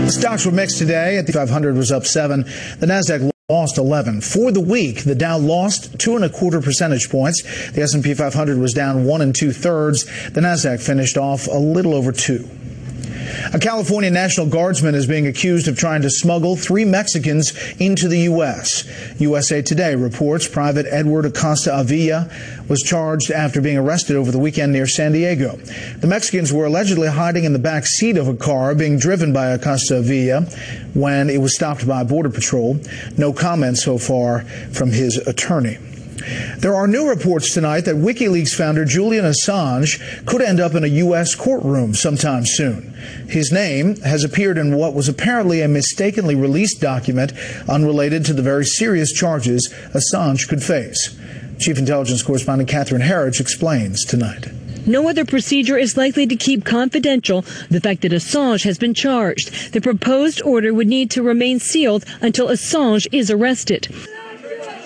S7: Stocks were mixed today. The 500 was up 7. The Nasdaq lost 11. For the week, the Dow lost 2.25 percentage points. The S&P 500 was down 1 2/3. The Nasdaq finished off a little over 2. A California National Guardsman is being accused of trying to smuggle 3 Mexicans into the U.S. USA Today reports Private Edward Acosta Avila was charged after being arrested over the weekend near San Diego. The Mexicans were allegedly hiding in the back seat of a car being driven by Acosta Avila when it was stopped by Border Patrol. No comment so far from his attorney. There are new reports tonight that WikiLeaks founder Julian Assange could end up in a U.S. courtroom sometime soon. His name has appeared in what was apparently a mistakenly released document unrelated to the very serious charges Assange could face. Chief Intelligence Correspondent Catherine Herridge explains tonight.
S29: No other procedure is likely to keep confidential the fact that Assange has been charged. The proposed order would need to remain sealed until Assange is arrested.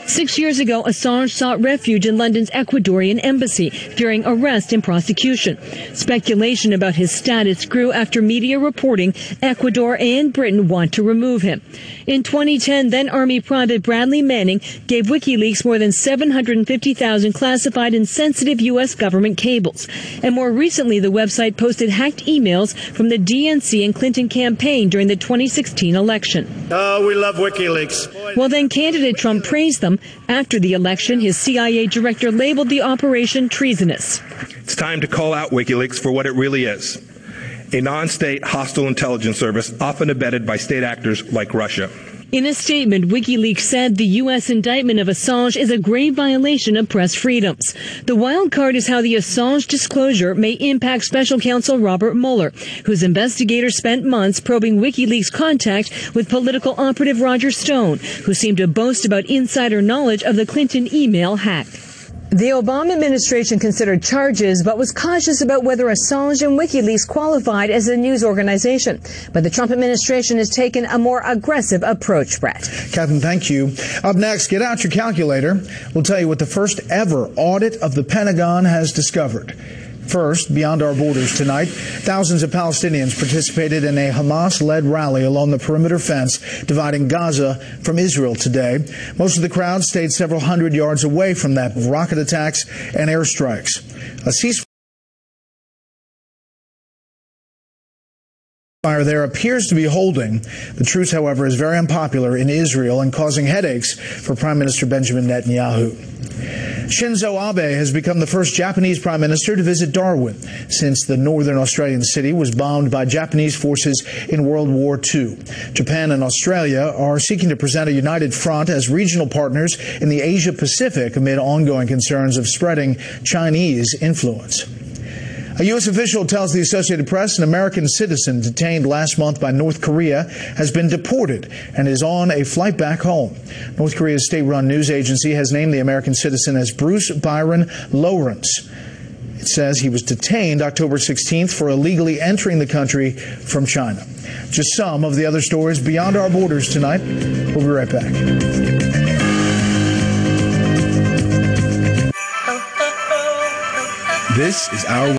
S29: 6 years ago, Assange sought refuge in London's Ecuadorian embassy, fearing arrest and prosecution. Speculation about his status grew after media reporting Ecuador and Britain want to remove him. In 2010, then Army Private Bradley Manning gave WikiLeaks more than 750,000 classified and sensitive U.S. government cables. And more recently, the website posted hacked emails from the DNC and Clinton campaign during the 2016 election.
S30: Oh, we love WikiLeaks.
S29: Well, then candidate Trump praised them. After the election, his CIA director labeled the operation treasonous.
S30: It's time to call out WikiLeaks for what it really is. A non-state hostile intelligence service often abetted by state actors like Russia.
S29: In a statement, WikiLeaks said the U.S. indictment of Assange is a grave violation of press freedoms. The wild card is how the Assange disclosure may impact Special Counsel Robert Mueller, whose investigators spent months probing WikiLeaks' contact with political operative Roger Stone, who seemed to boast about insider knowledge of the Clinton email hack. The Obama administration considered charges, but was cautious about whether Assange and WikiLeaks qualified as a news organization. But the Trump administration has taken a more aggressive approach, Brett.
S7: Catherine, thank you. Up next, get out your calculator. We'll tell you what the first ever audit of the Pentagon has discovered. First, beyond our borders tonight, thousands of Palestinians participated in a Hamas-led rally along the perimeter fence dividing Gaza from Israel today. Most of the crowd stayed several hundred yards away from that rocket attacks and airstrikes. A ceasefire Fire there appears to be holding. The truce, however, is very unpopular in Israel and causing headaches for Prime Minister Benjamin Netanyahu. Shinzo Abe has become the first Japanese prime minister to visit Darwin since the northern Australian city was bombed by Japanese forces in World War II. Japan and Australia are seeking to present a united front as regional partners in the Asia-Pacific amid ongoing concerns of spreading Chinese influence. A U.S. official tells the Associated Press an American citizen detained last month by North Korea has been deported and is on a flight back home. North Korea's state-run news agency has named the American citizen as Bruce Byron Lawrence. It says he was detained October 16th for illegally entering the country from China. Just some of the other stories beyond our borders tonight. We'll be right back.
S6: This is our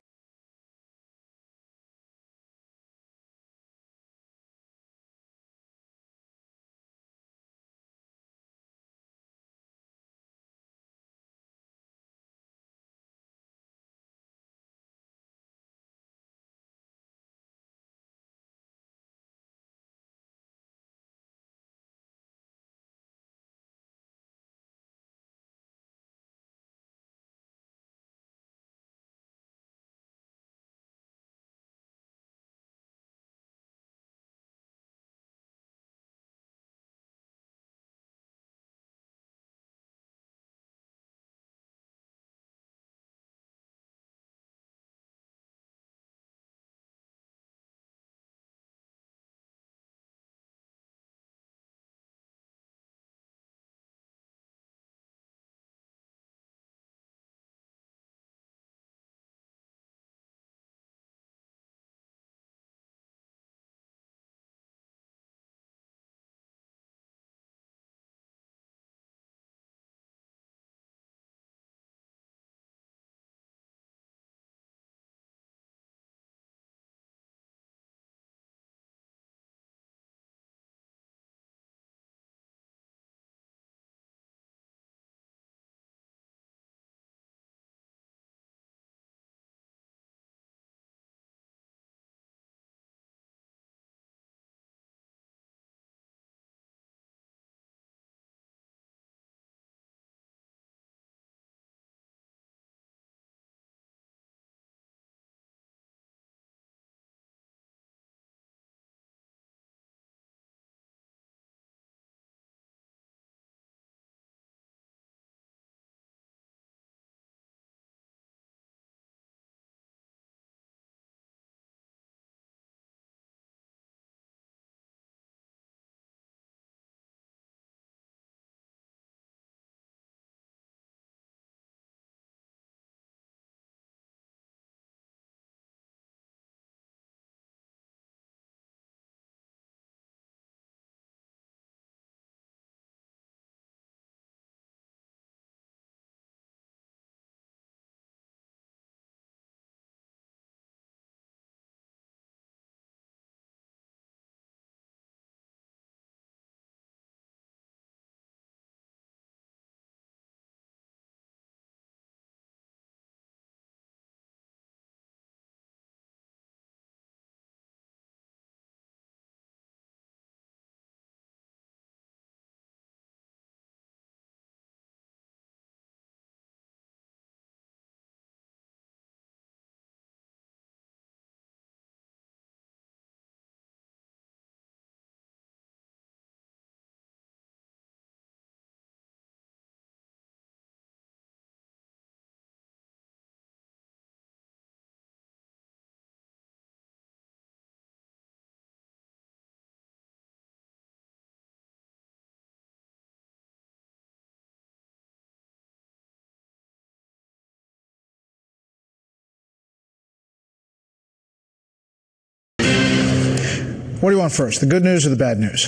S7: What do you want first, the good news or the bad news?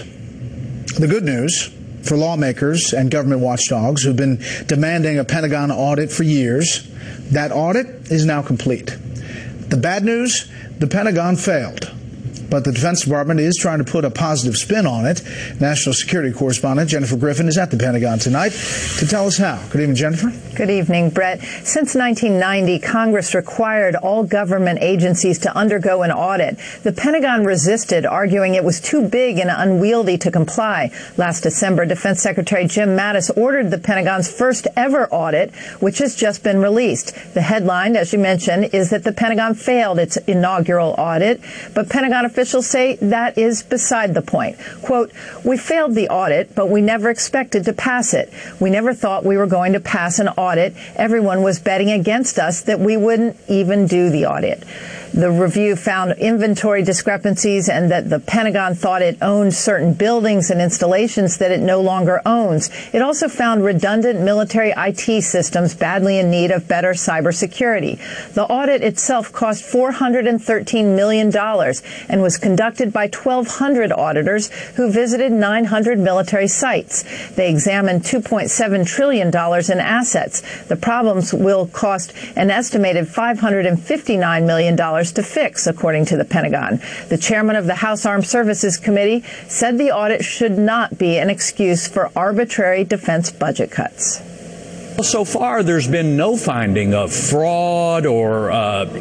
S7: The good news for lawmakers and government watchdogs who've been demanding a Pentagon audit for years, that audit is now complete. The bad news, the Pentagon failed. but the Defense Department is trying to put a positive spin on it. National security correspondent Jennifer Griffin is at the Pentagon tonight to tell us how. Good evening, Jennifer.
S6: Good evening, Brett. Since 1990, Congress required all government agencies to undergo an audit. The Pentagon resisted, arguing it was too big and unwieldy to comply. Last December, Defense Secretary Jim Mattis ordered the Pentagon's first ever audit, which has just been released. The headline, as you mentioned, is that the Pentagon failed its inaugural audit, but Pentagon officials say that is beside the point. Quote, "We failed the audit, but we never expected to pass it. We never thought we were going to pass an audit. Everyone was betting against us that we wouldn't even do the audit." The review found inventory discrepancies and that the Pentagon thought it owned certain buildings and installations that it no longer owns. It also found redundant military IT systems badly in need of better cybersecurity. The audit itself cost $413 million and was conducted by 1,200 auditors who visited 900 military sites. They examined $2.7 trillion in assets. The problems will cost an estimated $559 million to fix, according to the Pentagon. The chairman of the House Armed Services Committee said the audit should not be an excuse for arbitrary defense budget cuts.
S13: So far, there's been no finding of fraud or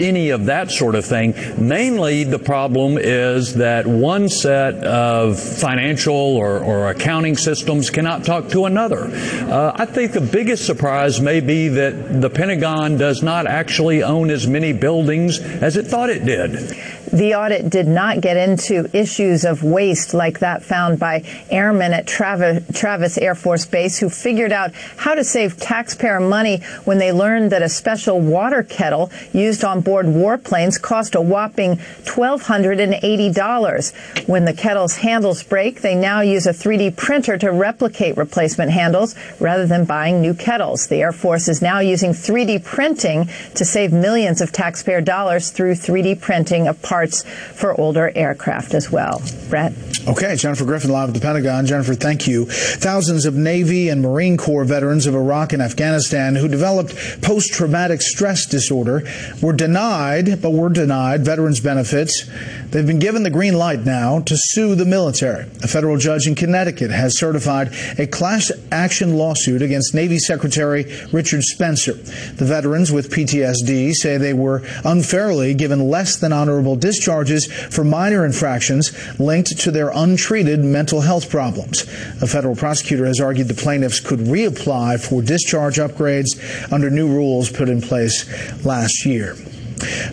S13: any of that sort of thing. Mainly, the problem is that one set of financial or accounting systems cannot talk to another. I think the biggest surprise may be that the Pentagon does not actually own as many buildings as it thought it did.
S6: The audit did not get into issues of waste like that found by airmen at Travis Air Force Base who figured out how to save taxpayer money when they learned that a special water kettle used on board warplanes cost a whopping $1,280. When the kettle's handles break, they now use a 3D printer to replicate replacement handles rather than buying new kettles. The Air Force is now using 3D printing to save millions of taxpayer dollars through 3D printing of parts for older aircraft as well. Brett?
S7: Okay, Jennifer Griffin live at the Pentagon. Jennifer, thank you. Thousands of Navy and Marine Corps veterans of Iraq and Afghanistan who developed post-traumatic stress disorder were denied veterans benefits. They've been given the green light now to sue the military. A federal judge in Connecticut has certified a class action lawsuit against Navy Secretary Richard Spencer. The veterans with PTSD say they were unfairly given less than honorable discharges for minor infractions linked to their untreated mental health problems. A federal prosecutor has argued the plaintiffs could reapply for discharge upgrades under new rules put in place last year.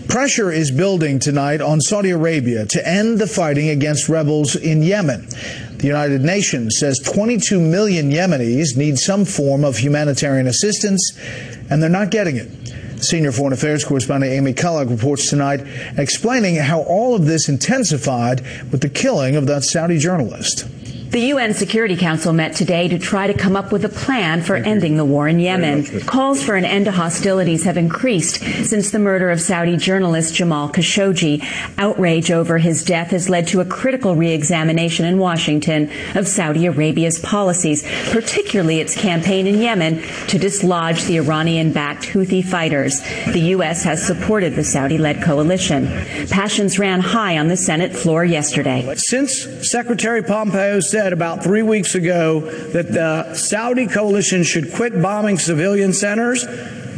S7: Pressure is building tonight on Saudi Arabia to end the fighting against rebels in Yemen. The United Nations says 22 million Yemenis need some form of humanitarian assistance, and they're not getting it. Senior Foreign Affairs correspondent Amy Kellogg reports tonight, explaining how all of this intensified with the killing of that Saudi journalist.
S14: The UN Security Council met today to try to come up with a plan for ending the war in Yemen. Calls for an end to hostilities have increased since the murder of Saudi journalist Jamal Khashoggi. Outrage over his death has led to a critical re-examination in Washington of Saudi Arabia's policies, particularly its campaign in Yemen to dislodge the Iranian-backed Houthi fighters. The U.S. has supported the Saudi-led coalition. Passions ran high on the Senate floor yesterday.
S15: Since Secretary Pompeo said about 3 weeks ago that the Saudi coalition should quit bombing civilian centers,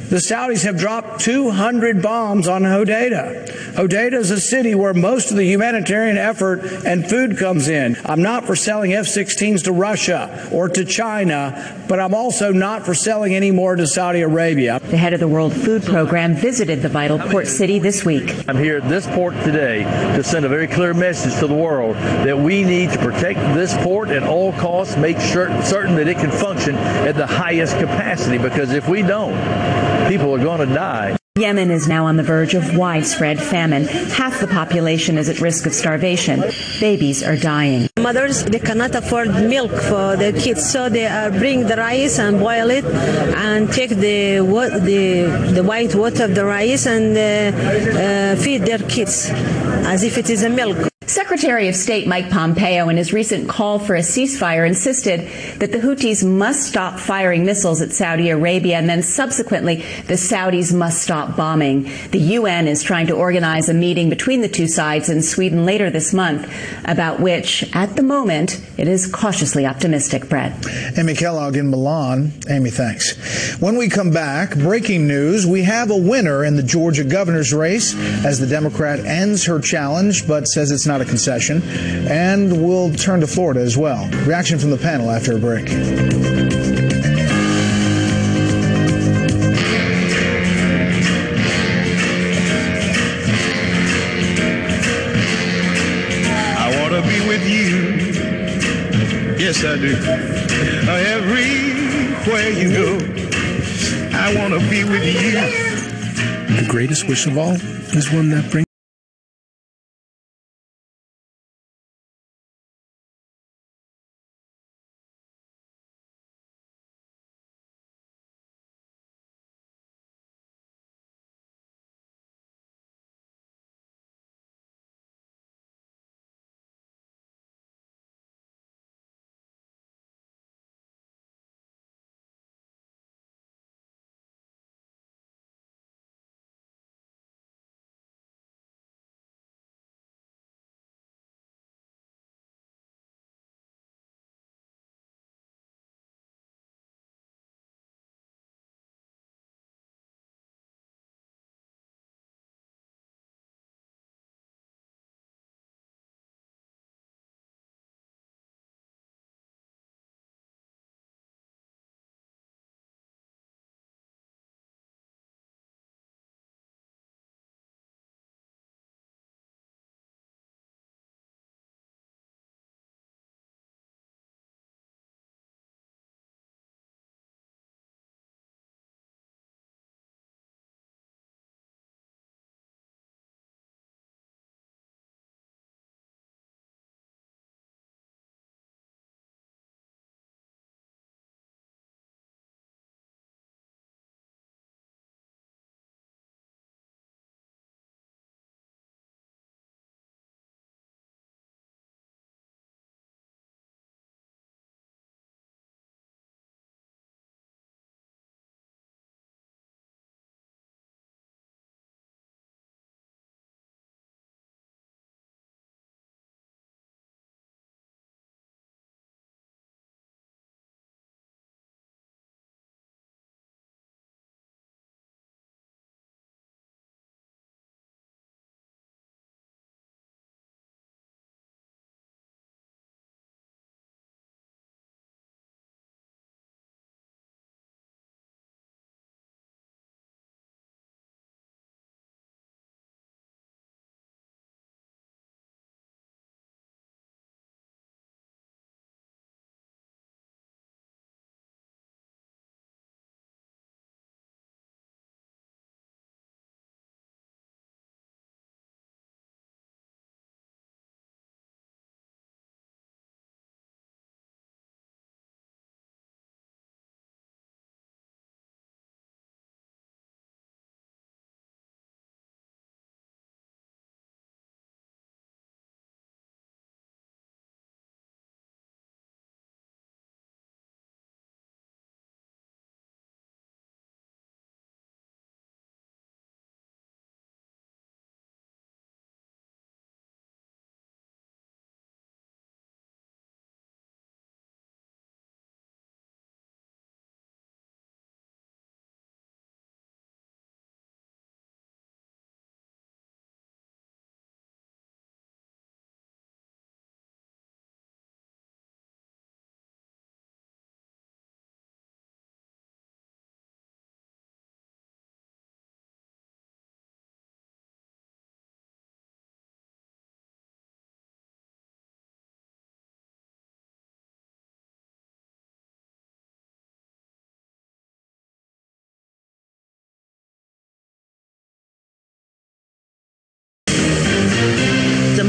S15: the Saudis have dropped 200 bombs on Hodeidah. Hodeidah is a city where most of the humanitarian effort and food comes in. I'm not for selling F-16s to Russia or to China, but I'm also not for selling any more to Saudi Arabia.
S14: The head of the World Food Program visited the vital port city this week.
S16: I'm here at this port today to send a very clear message to the world that we need to protect this port at all costs, make certain that it can function at the highest capacity, because if we don't, people are going to die.
S14: Yemen is now on the verge of widespread famine. Half the population is at risk of starvation. Babies are dying.
S17: Mothers, they cannot afford milk for their kids, so they bring the rice and boil it and take the white water of the rice and feed their kids as if it is a milk.
S14: Secretary of State Mike Pompeo, in his recent call for a ceasefire, insisted that the Houthis must stop firing missiles at Saudi Arabia, and then subsequently the Saudis must stop bombing. The UN is trying to organize a meeting between the two sides in Sweden later this month, about which, at the moment, it is cautiously optimistic. Brett.
S7: Amy Kellogg in Milan. Amy, thanks. When we come back, breaking news, we have a winner in the Georgia governor's race as the Democrat ends her challenge, but says it's not a concession. And we'll turn to Florida as well. Reaction from the panel after a break.
S5: I want to be with you. Yes, I do. Everywhere you go, I want to be with you.
S9: The greatest wish of all is one that brings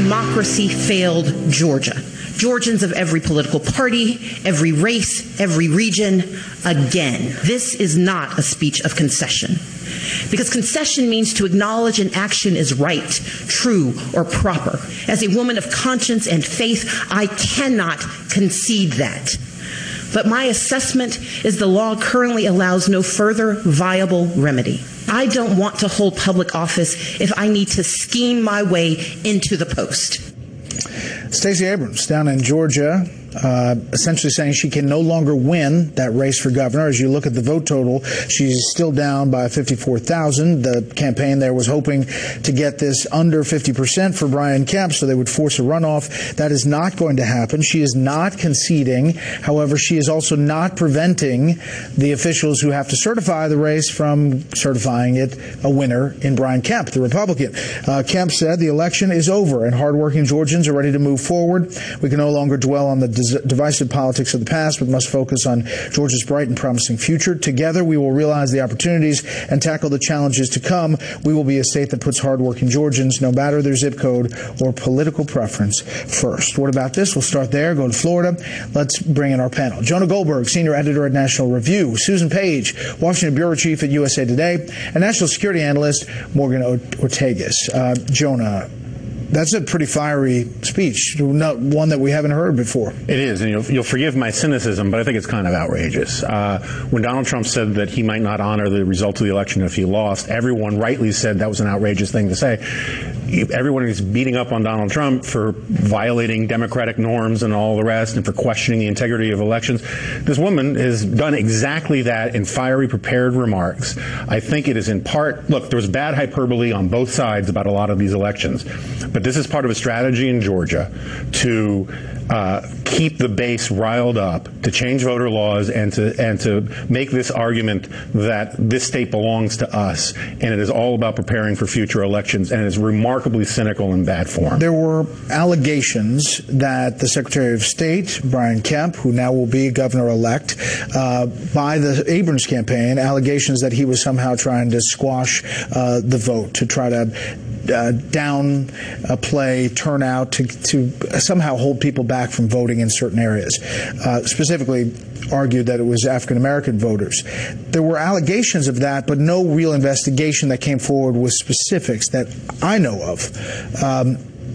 S12: democracy failed Georgia. Georgians of every political party, every race, every region, again. This is not a speech of concession. Because concession means to acknowledge an action is right, true, or proper. As a woman of conscience and faith, I cannot concede that. But my assessment is the law currently allows no further viable remedy. I don't want to hold public office if I need to scheme my way into the post.
S7: Stacey Abrams down in Georgia, essentially saying she can no longer win that race for governor. As you look at the vote total, she's still down by 54,000. The campaign there was hoping to get this under 50% for Brian Kemp, so they would force a runoff. That is not going to happen. She is not conceding. However, she is also not preventing the officials who have to certify the race from certifying it a winner in Brian Kemp, the Republican. Kemp said the election is over and hardworking Georgians are ready to move forward. We can no longer dwell on the divisive politics of the past, but must focus on Georgia's bright and promising future. Together, we will realize the opportunities and tackle the challenges to come. We will be a state that puts hardworking Georgians, no matter their zip code or political preference, first. What about this? We'll start there, go to Florida. Let's bring in our panel. Jonah Goldberg, senior editor at National Review. Susan Page, Washington bureau chief at USA Today. And national security analyst Morgan Ortagus. Jonah, that's a pretty fiery speech, not one that we haven't heard before.
S2: It is, and you'll forgive my cynicism, but I think it's kind of outrageous. When Donald Trump said that he might not honor the result of the election if he lost, everyone rightly said that was an outrageous thing to say. Everyone is beating up on Donald Trump for violating democratic norms and all the rest, and for questioning the integrity of elections. This woman has done exactly that in fiery, prepared remarks. I think it is in part, look, there was bad hyperbole on both sides about a lot of these elections, but this is part of a strategy in Georgia to keep the base riled up, to change voter laws, and to make this argument that this state belongs to us, and it is all about preparing for future elections, and it is remarkably cynical and bad form.
S7: There were allegations that the Secretary of State, Brian Kemp, who now will be governor-elect, by the Abrams campaign, allegations that he was somehow trying to squash the vote, to try to downplay turnout, to somehow hold people back from voting in certain areas. Specifically argued that it was African-American voters. There were allegations of that, but no real investigation that came forward with specifics that I know of.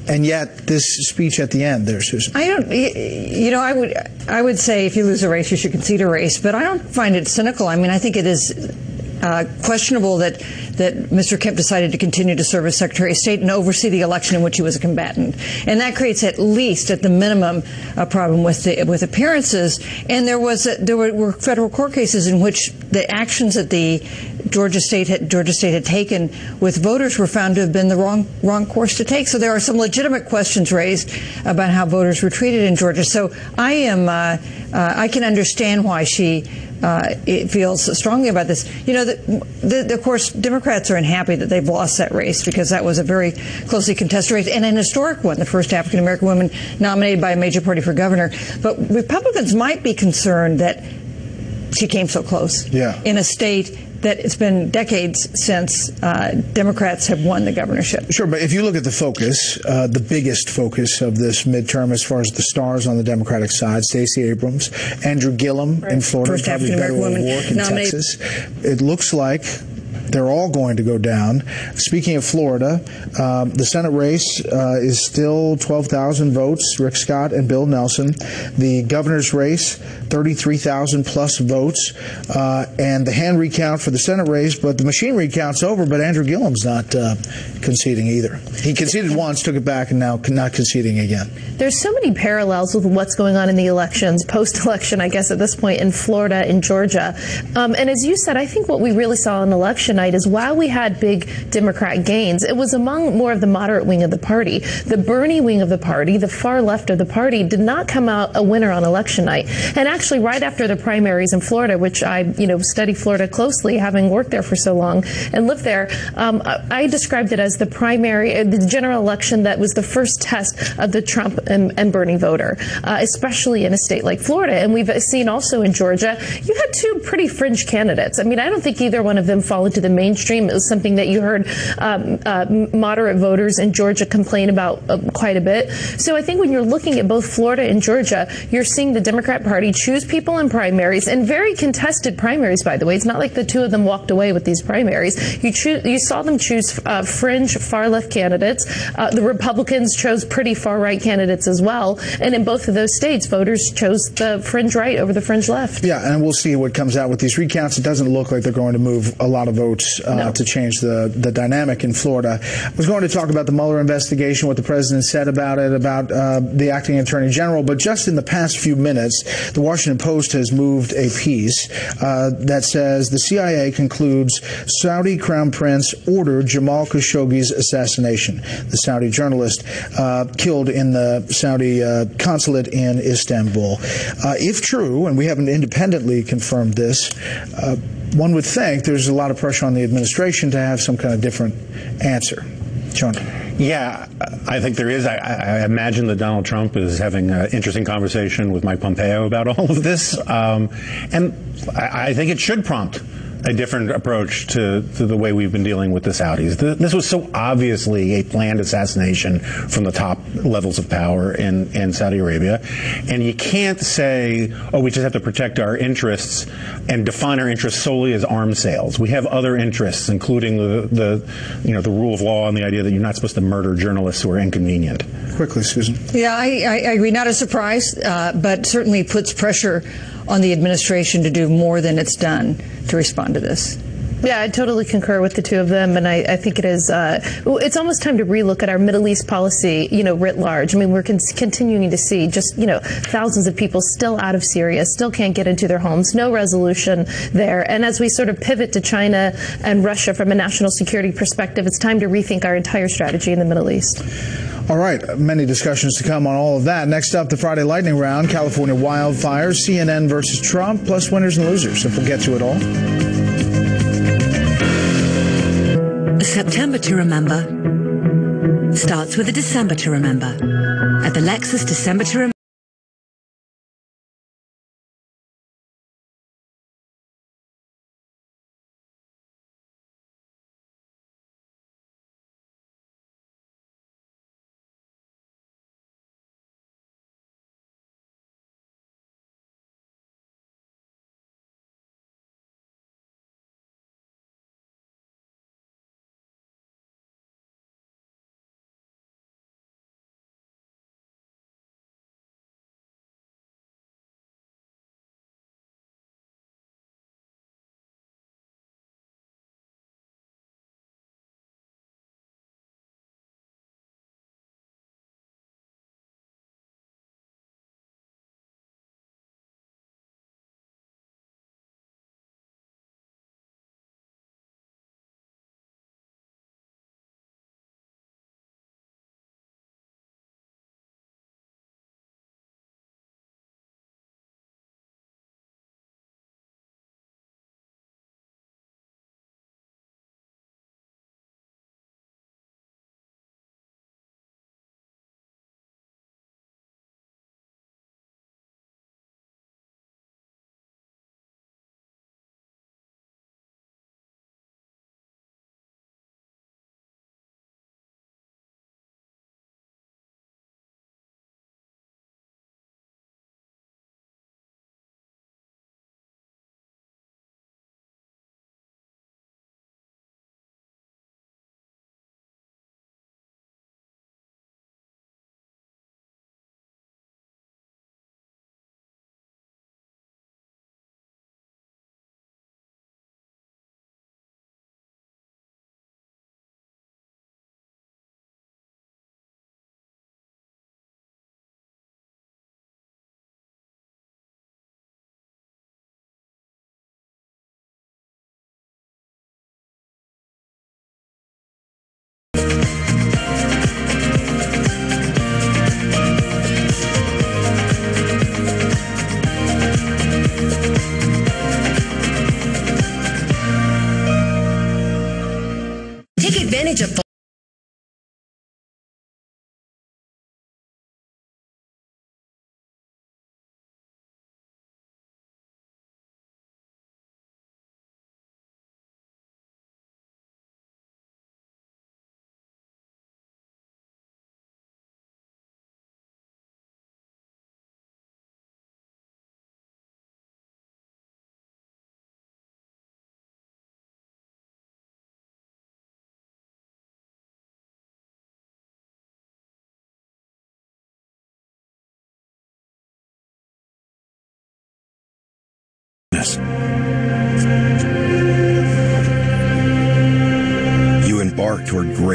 S7: And yet, this speech at the end there, Susan.
S6: I would say if you lose a race, you should concede a race, but I don't find it cynical. I mean, I think it is questionable that Mr. Kemp decided to continue to serve as Secretary of State and oversee the election in which he was a combatant, and that creates at least, at the minimum, a problem with appearances. And there were federal court cases in which the actions that the Georgia State had taken with voters were found to have been the wrong course to take. So there are some legitimate questions raised about how voters were treated in Georgia. So I can understand why she it feels strongly about this. You know, of course, Democrats are unhappy that they've lost that race because that was a very closely contested race and an historic one, the first African-American woman nominated by a major party for governor. But Republicans might be concerned that she came so close in a state that it's been decades since Democrats have won the governorship.
S7: Sure, but if you look at the focus, the biggest focus of this midterm as far as the stars on the Democratic side, Stacey Abrams, Andrew Gillum in Florida,
S6: first African-American woman
S7: in Texas. It looks like they're all going to go down. Speaking of Florida, the Senate race is still 12,000 votes, Rick Scott and Bill Nelson. The governor's race, 33,000 plus votes, and the hand recount for the Senate race, but the machine recount's over, but Andrew Gillum's not conceding either. He conceded once, took it back, and now not conceding again.
S11: There's so many parallels with what's going on in the elections, post-election, I guess, at this point in Florida and Georgia. And as you said, I think what we really saw on election night is while we had big Democrat gains, it was among more of the moderate wing of the party. The Bernie wing of the party, the far left of the party, did not come out a winner on election night. And actually, right after the primaries in Florida, which I study Florida closely, having worked there for so long and lived there, I described it as the primary, the general election that was the first test of the Trump and Bernie voter, especially in a state like Florida. And we've seen also in Georgia, you had two pretty fringe candidates. I mean, I don't think either one of them fall into the the mainstream. It was something that you heard moderate voters in Georgia complain about quite a bit. So I think when you're looking at both Florida and Georgia, you're seeing the Democrat Party choose people in primaries, and very contested primaries, by the way. It's not like the two of them walked away with these primaries. You saw them choose fringe far-left candidates. The Republicans chose pretty far-right candidates as well. And in both of those states, voters chose the fringe right over the fringe left.
S7: Yeah, and we'll see what comes out with these recounts. It doesn't look like they're going to move a lot of votes to change the dynamic in Florida. I was going to talk about the Mueller investigation, what the president said about it, about the acting attorney general, but just in the past few minutes, the Washington Post has moved a piece that says the CIA concludes Saudi Crown Prince ordered Jamal Khashoggi's assassination. The Saudi journalist killed in the Saudi consulate in Istanbul. If true, and we haven't independently confirmed this, one would think there's a lot of pressure on the administration to have some kind of different answer. John?
S2: Yeah, I think there is. I imagine that Donald Trump is having an interesting conversation with Mike Pompeo about all of this. And I think it should prompt a different approach to the way we've been dealing with the Saudis. This was so obviously a planned assassination from the top levels of power in Saudi Arabia. And you can't say, oh, we just have to protect our interests and define our interests solely as arms sales. We have other interests, including the rule of law and the idea that you're not supposed to murder journalists who are inconvenient.
S7: Quickly, Susan.
S1: Yeah, I agree. Not a surprise, but certainly puts pressure on the administration to do more than it's done to respond to this.
S11: Yeah, I totally concur with the two of them, and I think it is. It's almost time to relook at our Middle East policy, writ large. I mean, we're continuing to see just, thousands of people still out of Syria, still can't get into their homes, no resolution there. And as we sort of pivot to China and Russia from a national security perspective, it's time to rethink our entire strategy in the Middle East.
S7: All right, many discussions to come on all of that. Next up, the Friday lightning round, California wildfires, CNN versus Trump, plus winners and losers, if we'll get to it all.
S18: A September to remember starts with a December to remember. At the Lexus December to remember.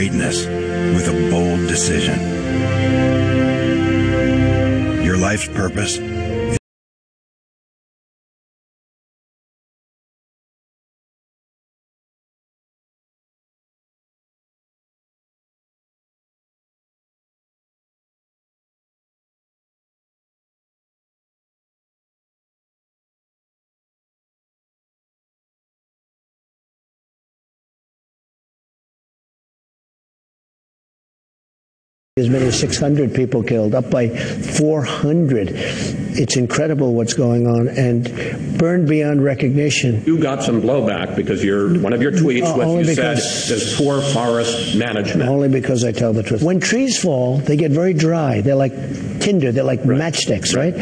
S5: greatness with a bold decision. Your life's purpose
S3: as many as 600 people killed, up by 400. It's incredible what's going on, and burned beyond recognition.
S4: You got some blowback because one of your tweets, what you said is poor forest management.
S3: Only because I tell the truth. When trees fall, they get very dry. They're like tinder. They're like matchsticks, right?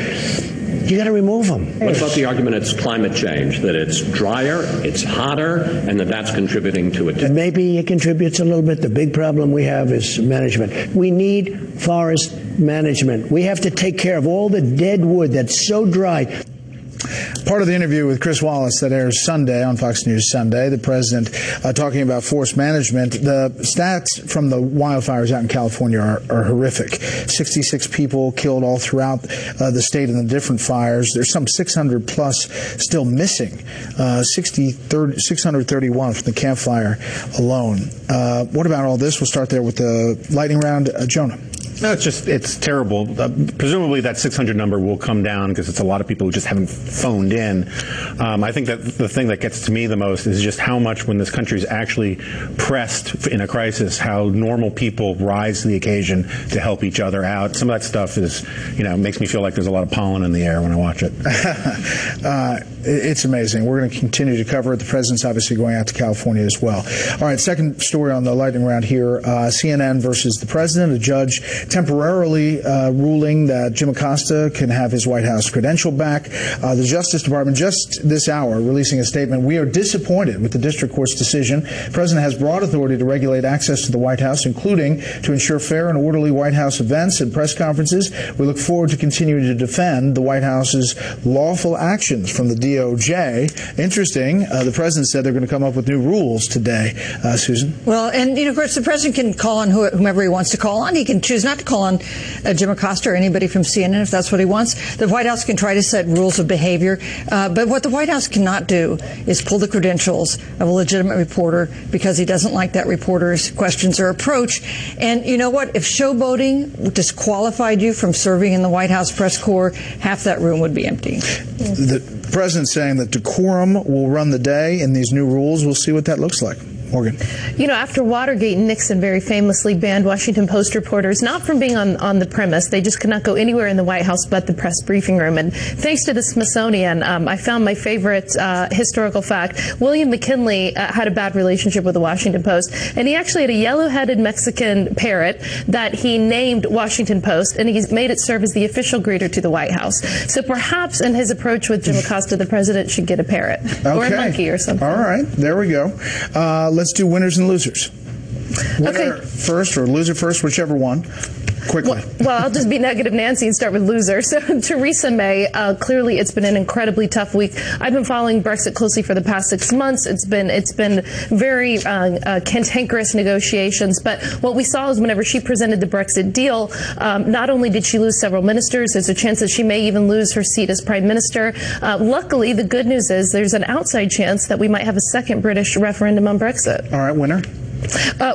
S3: You got to remove them.
S4: What about the argument it's climate change, that it's drier, it's hotter, and that's contributing to it?
S3: Maybe it contributes a little bit. The big problem we have is management. We need forest management. We have to take care of all the dead wood that's so dry.
S7: Part of the interview with Chris Wallace that airs Sunday on Fox News Sunday, the president talking about forest management. The stats from the wildfires out in California are horrific. 66 people killed all throughout the state in the different fires. There's some 600 plus still missing, 631 from the Camp Fire alone. What about all this? We'll start there with the lightning round. Jonah.
S2: No, it's terrible. Presumably that 600 number will come down because it's a lot of people who just haven't phoned in. I think that the thing that gets to me the most is just how much, when this country is actually pressed in a crisis, how normal people rise to the occasion to help each other out. Some of that stuff is, makes me feel like there's a lot of pollen in the air when I watch it.
S7: It's amazing. We're going to continue to cover it. The president's obviously going out to California as well. All right, second story on the lightning round here. CNN versus the president. A judge temporarily ruling that Jim Acosta can have his White House credential back. The Justice Department just this hour releasing a statement. We are disappointed with the district court's decision. The president has broad authority to regulate access to the White House, including to ensure fair and orderly White House events and press conferences. We look forward to continuing to defend the White House's lawful actions from the DOJ. Interesting. The president said they're going to come up with new rules today. Susan?
S1: Well, and, of course, the president can call on whomever he wants to call on. He can choose not to call on Jim Acosta or anybody from CNN if that's what he wants. The White House can try to set rules of behavior. But what the White House cannot do is pull the credentials of a legitimate reporter because he doesn't like that reporter's questions or approach. And you know what? If showboating disqualified you from serving in the White House press corps, half that room would be empty.
S7: The president's saying that decorum will run the day in these new rules. We'll see what that looks like. Morgan.
S11: After Watergate, Nixon very famously banned Washington Post reporters not from being on the premise. They just could not go anywhere in the White House but the press briefing room. And thanks to the Smithsonian, I found my favorite historical fact. William McKinley had a bad relationship with the Washington Post, and he actually had a yellow-headed Mexican parrot that he named Washington Post, and he made it serve as the official greeter to the White House. So perhaps in his approach with Jim Acosta, the president should get a parrot or a monkey or something.
S7: All right, there we go. Let's do winners and losers. Winner first or loser first, whichever one. Quickly.
S11: Well, I'll just be negative Nancy and start with loser. So Theresa May, clearly it's been an incredibly tough week. I've been following Brexit closely for the past 6 months. It's been very cantankerous negotiations. But what we saw is whenever she presented the Brexit deal, not only did she lose several ministers, there's a chance that she may even lose her seat as Prime Minister. Luckily, the good news is there's an outside chance that we might have a second British referendum on Brexit.
S7: All right, winner?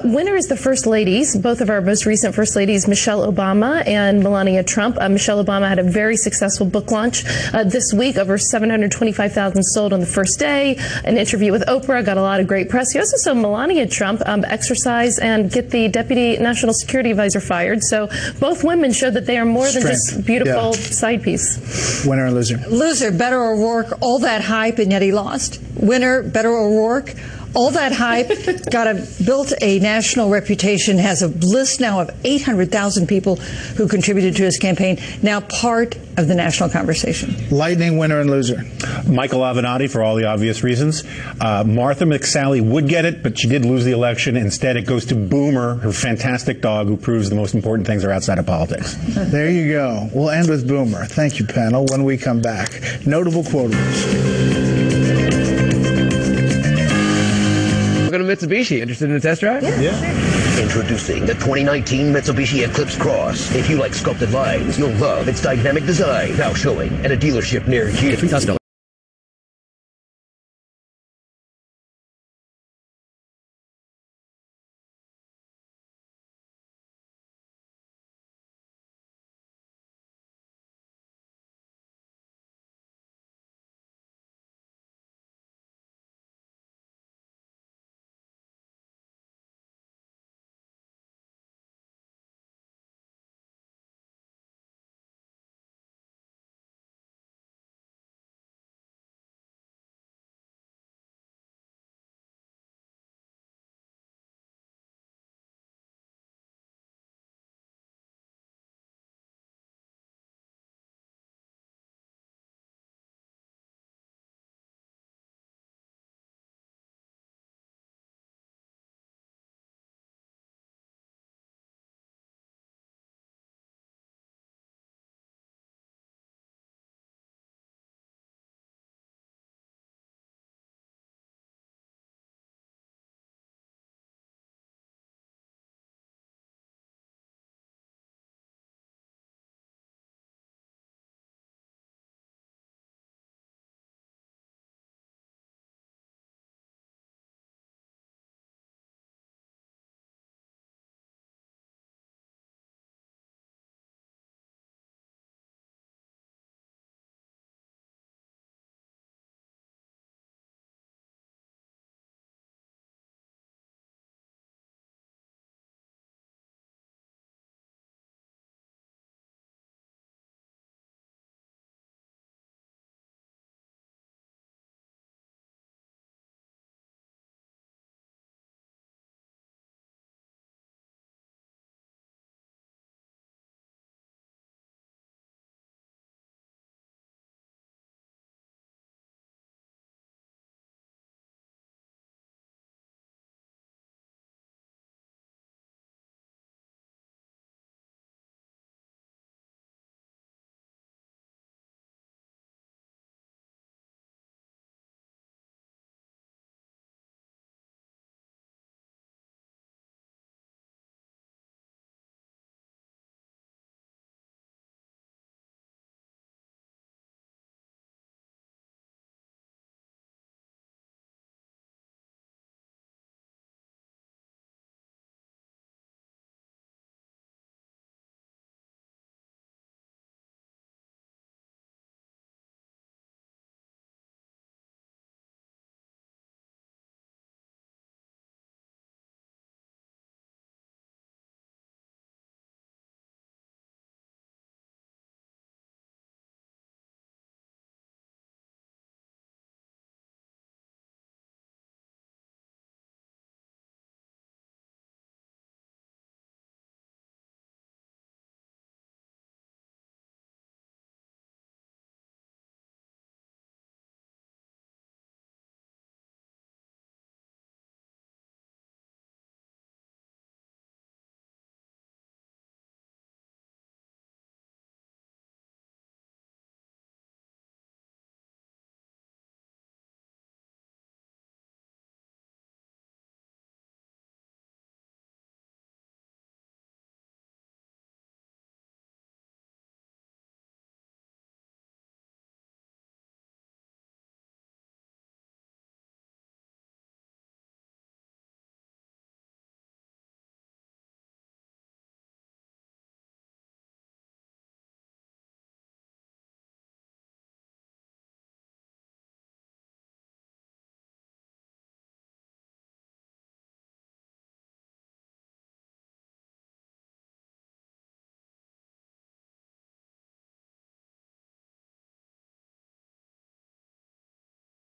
S11: Winner is the First Ladies, both of our most recent First Ladies, Michelle Obama and Melania Trump. Michelle Obama had a very successful book launch this week, over 725,000 sold on the first day. An interview with Oprah got a lot of great press. You also saw Melania Trump exercise and get the Deputy National Security Advisor fired. So both women showed that they are more than just beautiful side piece.
S7: Winner or loser?
S1: Loser, Beto O'Rourke, all that hype and yet he lost. Winner, Beto O'Rourke. All that hype, built a national reputation, has a list now of 800,000 people who contributed to his campaign, now part of the national conversation.
S7: Lightning, winner and loser.
S2: Michael Avenatti, for all the obvious reasons. Martha McSally would get it, but she did lose the election. Instead, it goes to Boomer, her fantastic dog, who proves the most important things are outside of politics.
S7: There you go. We'll end with Boomer. Thank you, panel. When we come back, notable quotables.
S8: We're going to Mitsubishi. Interested in a test drive?
S10: Yeah. Introducing the 2019 Mitsubishi Eclipse Cross. If you like sculpted lines, you'll love its dynamic design. Now showing at a dealership near you. $3,000.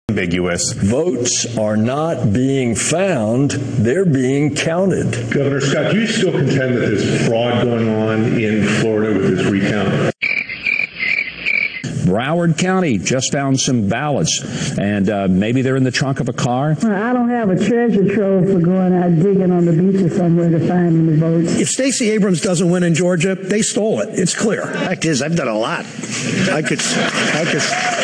S19: Ambiguous. Votes are not being found, they're being counted.
S20: Governor Scott, do you still contend that there's fraud going on in Florida with this recount?
S8: Broward County just found some ballots, and maybe they're in the trunk of a car.
S21: I don't have a treasure trove for going out digging on the beaches somewhere to find any votes.
S3: If Stacey Abrams doesn't win in Georgia, they stole it. It's clear.
S22: Fact is, I've done a lot. I could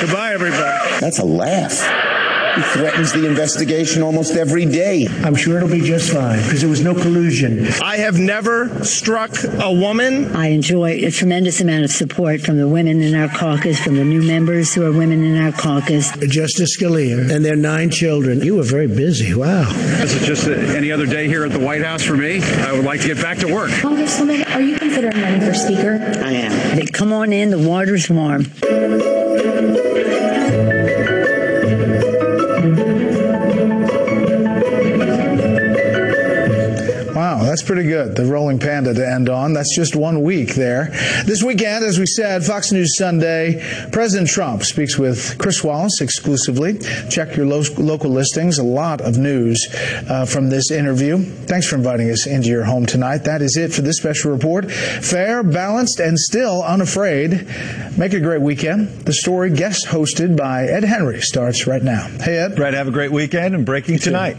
S22: goodbye, everybody.
S23: That's a laugh.
S13: He threatens the investigation almost every day.
S3: I'm sure it'll be just fine because there was no collusion.
S22: I have never struck a woman.
S21: I enjoy a tremendous amount of support from the women in our caucus, from the new members who are women in our caucus.
S3: Justice Scalia and their 9 children. You were very busy. Wow.
S8: This is just any other day here at the White House for me. I would like to get back to work.
S23: Congresswoman, are you considering running for Speaker?
S21: I am. Come on in, the water's warm.
S7: Wow, that's pretty good. The rolling panda to end on. That's just 1 week there. This weekend, as we said, Fox News Sunday, President Trump speaks with Chris Wallace exclusively. Check your local listings. A lot of news from this interview. Thanks for inviting us into your home tonight. That is it for this special report. Fair, balanced, and still unafraid. Make it a great weekend. The story, guest hosted by Ed Henry, starts right now. Hey, Ed.
S24: Brett, have a great weekend and breaking tonight.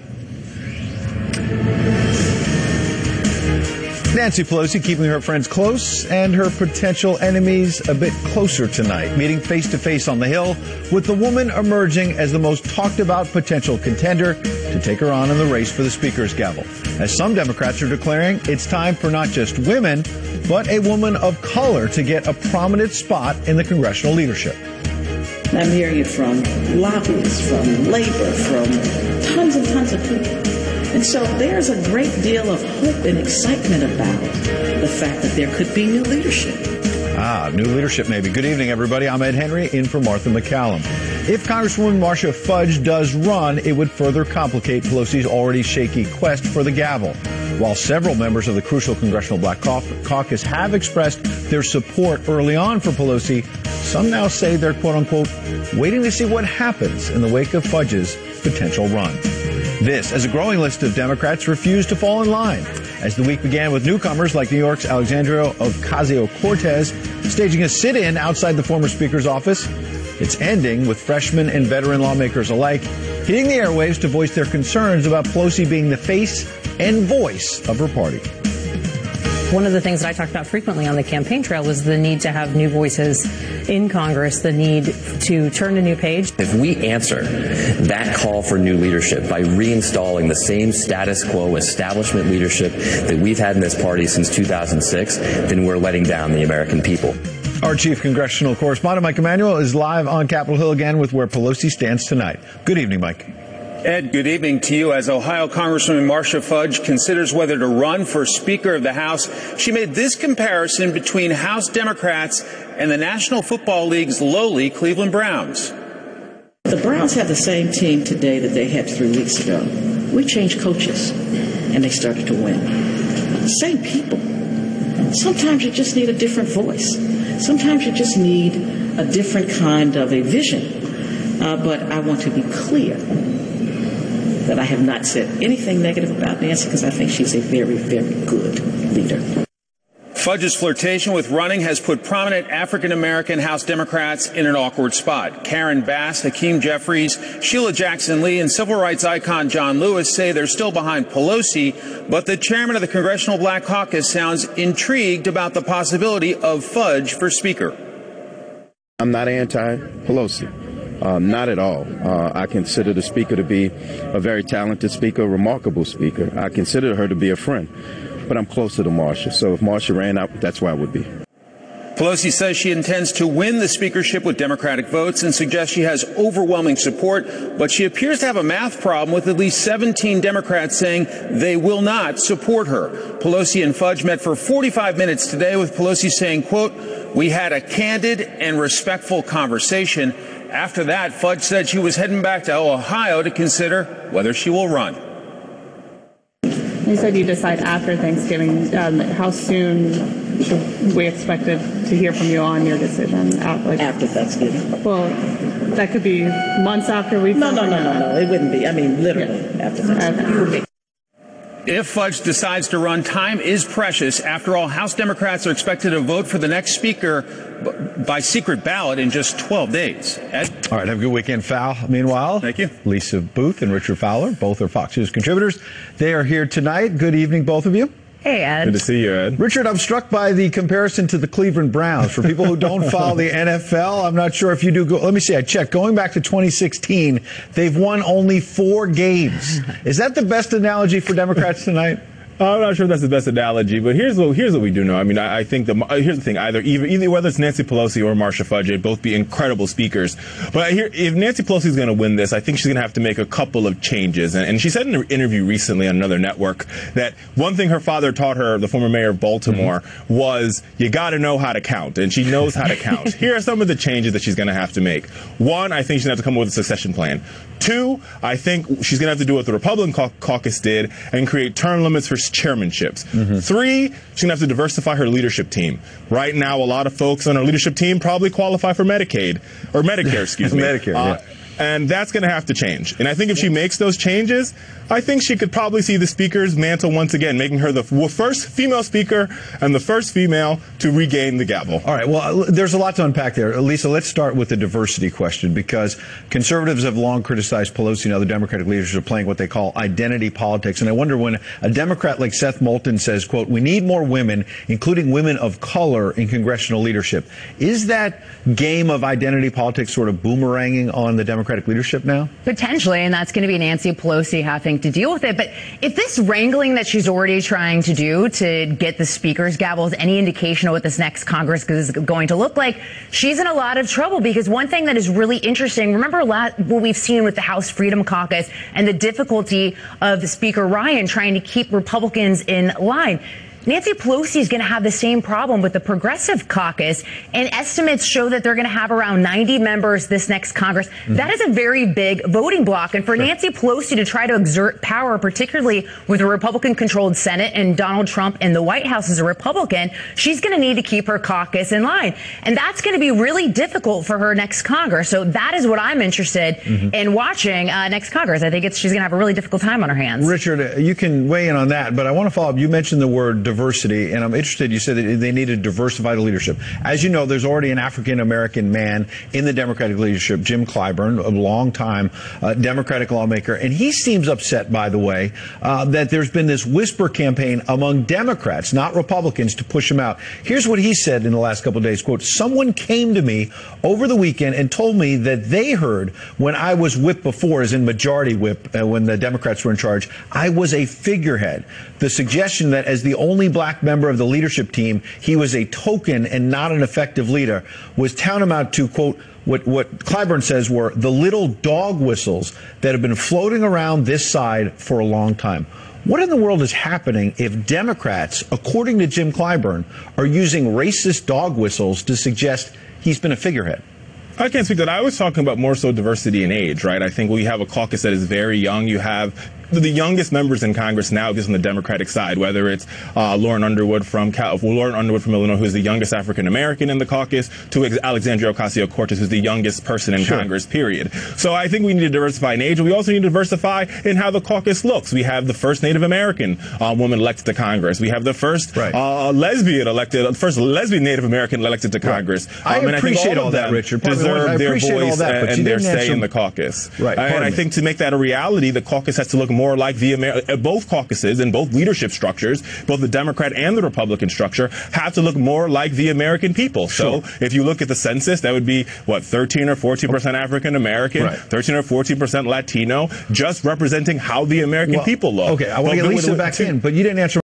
S24: Nancy Pelosi keeping her friends close and her potential enemies a bit closer tonight, meeting face-to-face on the Hill with the woman emerging as the most talked-about potential contender to take her on in the race for the Speaker's gavel. As some Democrats are declaring it's time for not just women, but a woman of color to get a prominent spot in the congressional leadership.
S25: I'm hearing it from lobbyists, from labor, from tons and tons of people. And so there's a great deal of hope and excitement about the fact that there could be new leadership.
S24: New leadership maybe. Good evening, everybody. I'm Ed Henry, in for Martha McCallum. If Congresswoman Marcia Fudge does run, it would further complicate Pelosi's already shaky quest for the gavel. While several members of the crucial Congressional Black Caucus have expressed their support early on for Pelosi, some now say they're, quote-unquote, waiting to see what happens in the wake of Fudge's potential run. This, as a growing list of Democrats refuse to fall in line. As the week began with newcomers like New York's Alexandria Ocasio-Cortez staging a sit-in outside the former Speaker's office, it's ending with freshmen and veteran lawmakers alike hitting the airwaves to voice their concerns about Pelosi being the face and voice of her party.
S26: One of the things that I talked about frequently on the campaign trail was the need to have new voices in Congress, the need to turn a new page.
S27: If we answer that call for new leadership by reinstalling the same status quo establishment leadership that we've had in this party since 2006, then we're letting down the American people.
S24: Our chief congressional correspondent, Mike Emanuel, is live on Capitol Hill again with where Pelosi stands tonight. Good evening, Mike.
S28: Ed, good evening to you. As Ohio Congresswoman Marcia Fudge considers whether to run for Speaker of the House, she made this comparison between House Democrats and the National Football League's lowly Cleveland Browns.
S25: The Browns have the same team today that they had 3 weeks ago. We changed coaches, and they started to win. Same people. Sometimes you just need a different voice. Sometimes you just need a different kind of a vision. But I want to be clear that I have not said anything negative about Nancy because I think she's a very, very good leader.
S28: Fudge's flirtation with running has put prominent African-American House Democrats in an awkward spot. Karen Bass, Hakeem Jeffries, Sheila Jackson Lee, and civil rights icon John Lewis say they're still behind Pelosi, but the chairman of the Congressional Black Caucus sounds intrigued about the possibility of Fudge for Speaker.
S29: I'm not anti-Pelosi. Not at all. I consider the speaker to be a very talented speaker, a remarkable speaker. I consider her to be a friend, but I'm closer to Marcia. So if Marcia ran out, that's where I would be.
S28: Pelosi says she intends to win the speakership with Democratic votes and suggests she has overwhelming support, but she appears to have a math problem with at least 17 Democrats saying they will not support her. Pelosi and Fudge met for 45 minutes today, with Pelosi saying, quote, "We had a candid and respectful conversation." After that, Fudge said she was heading back to Ohio to consider whether she will run.
S30: You said you decide after Thanksgiving. How soon should we expect to hear from you on your decision?
S25: After Thanksgiving.
S30: Well, that could be months after we...
S25: No. It wouldn't be. I mean, literally after Thanksgiving.
S30: Okay.
S28: If Fudge decides to run, time is precious. After all, House Democrats are expected to vote for the next speaker by secret ballot in just 12 days. Ed?
S24: All right, have a good weekend, Fal. Meanwhile,
S28: thank you.
S24: Lisa Booth and Richard Fowler, both are Fox News contributors. They are here tonight. Good evening, both of you.
S4: Hey, Ed.
S24: Good to see you, Ed.
S7: Richard, I'm struck by the comparison to the Cleveland Browns. For people who don't follow the NFL, I'm not sure if you do. Let me see. I checked. Going back to 2016, they've won only 4 games. Is that the best analogy for Democrats tonight?
S24: I'm not sure if that's the best analogy, but here's what we do know. I mean, I think here's the thing: either whether it's Nancy Pelosi or Marcia Fudge, they'd both be incredible speakers. But if Nancy Pelosi is going to win this, I think she's going to have to make a couple of changes. And she said in an interview recently on another network that one thing her father taught her, the former mayor of Baltimore, was you got to know how to count, and she knows how to count. Here are some of the changes that she's going to have to make. 1, I think she's going to have to come up with a succession plan. 2, I think she's going to have to do what the Republican caucus did and create term limits for chairmanships. 3, she's going to have to diversify her leadership team. Right now, a lot of folks on her leadership team probably qualify for Medicaid, or Medicare, excuse me.
S7: Medicare, yeah.
S24: And that's going to have to change. And I think if she makes those changes, I think she could probably see the speaker's mantle once again, making her the first female speaker and the first female to regain the gavel.
S7: All right. Well, there's a lot to unpack there. Lisa, let's start with the diversity question, because conservatives have long criticized Pelosi and other Democratic leaders are playing what they call identity politics. And I wonder, when a Democrat like Seth Moulton says, quote, we need more women, including women of color, in congressional leadership. Is that game of identity politics sort of boomeranging on the Democratic leadership now?
S4: Potentially, and that's going to be Nancy Pelosi having to deal with it. But if this wrangling that she's already trying to do to get the speaker's gavel is any indication of what this next Congress is going to look like, she's in a lot of trouble. Because one thing that is really interesting, remember what we've seen with the House Freedom Caucus and the difficulty of Speaker Ryan trying to keep Republicans in line. Nancy Pelosi is going to have the same problem with the Progressive Caucus, and estimates show that they're going to have around 90 members this next Congress. That is a very big voting bloc, and for Nancy Pelosi to try to exert power, particularly with a Republican-controlled Senate and Donald Trump in the White House as a Republican, she's going to need to keep her caucus in line, and that's going to be really difficult for her next Congress. So that is what I'm interested in watching next Congress. I think she's going to have a really difficult time on her hands.
S7: Richard, you can weigh in on that, but I want to follow up. You mentioned the word diversity, and I'm interested. You said that they need to diversify the leadership. As you know, there's already an African-American man in the Democratic leadership, Jim Clyburn, a long-time Democratic lawmaker, and he seems upset, by the way, that there's been this whisper campaign among Democrats, not Republicans, to push him out. Here's what he said in the last couple of days, quote, someone came to me over the weekend and told me that they heard when I was whip before, as in majority whip, when the Democrats were in charge, I was a figurehead. The suggestion that as the only black member of the leadership team, he was a token and not an effective leader was tantamount to, quote, what Clyburn says were the little dog whistles that have been floating around this side for a long time. What in the world is happening if Democrats, according to Jim Clyburn, are using racist dog whistles to suggest he's been a figurehead?
S24: I can't speak to that. I was talking about more so diversity in age, right? I think we have a caucus that is very young. You have the youngest members in Congress now, just on the Democratic side, whether it's Lauren Underwood from Illinois, who's the youngest African American in the caucus, to Alexandria Ocasio-Cortez, who's the youngest person in Congress, period. So I think we need to diversify in age. We also need to diversify in how the caucus looks. We have the first Native American woman elected to Congress. We have the first lesbian Native American elected to Congress.
S7: I appreciate all that, Richard.
S24: Deserve their voice and their say in the caucus.
S7: Right.
S24: And I think to make that a reality, the caucus has to look more like both caucuses and both leadership structures, both the Democrat and the Republican structure, have to look more like the American people. So if you look at the census, that would be, 13 or 14% African American, 13 or 14% Latino, just representing how the American people look.
S7: Okay, I want to get Lisa back in, but you didn't answer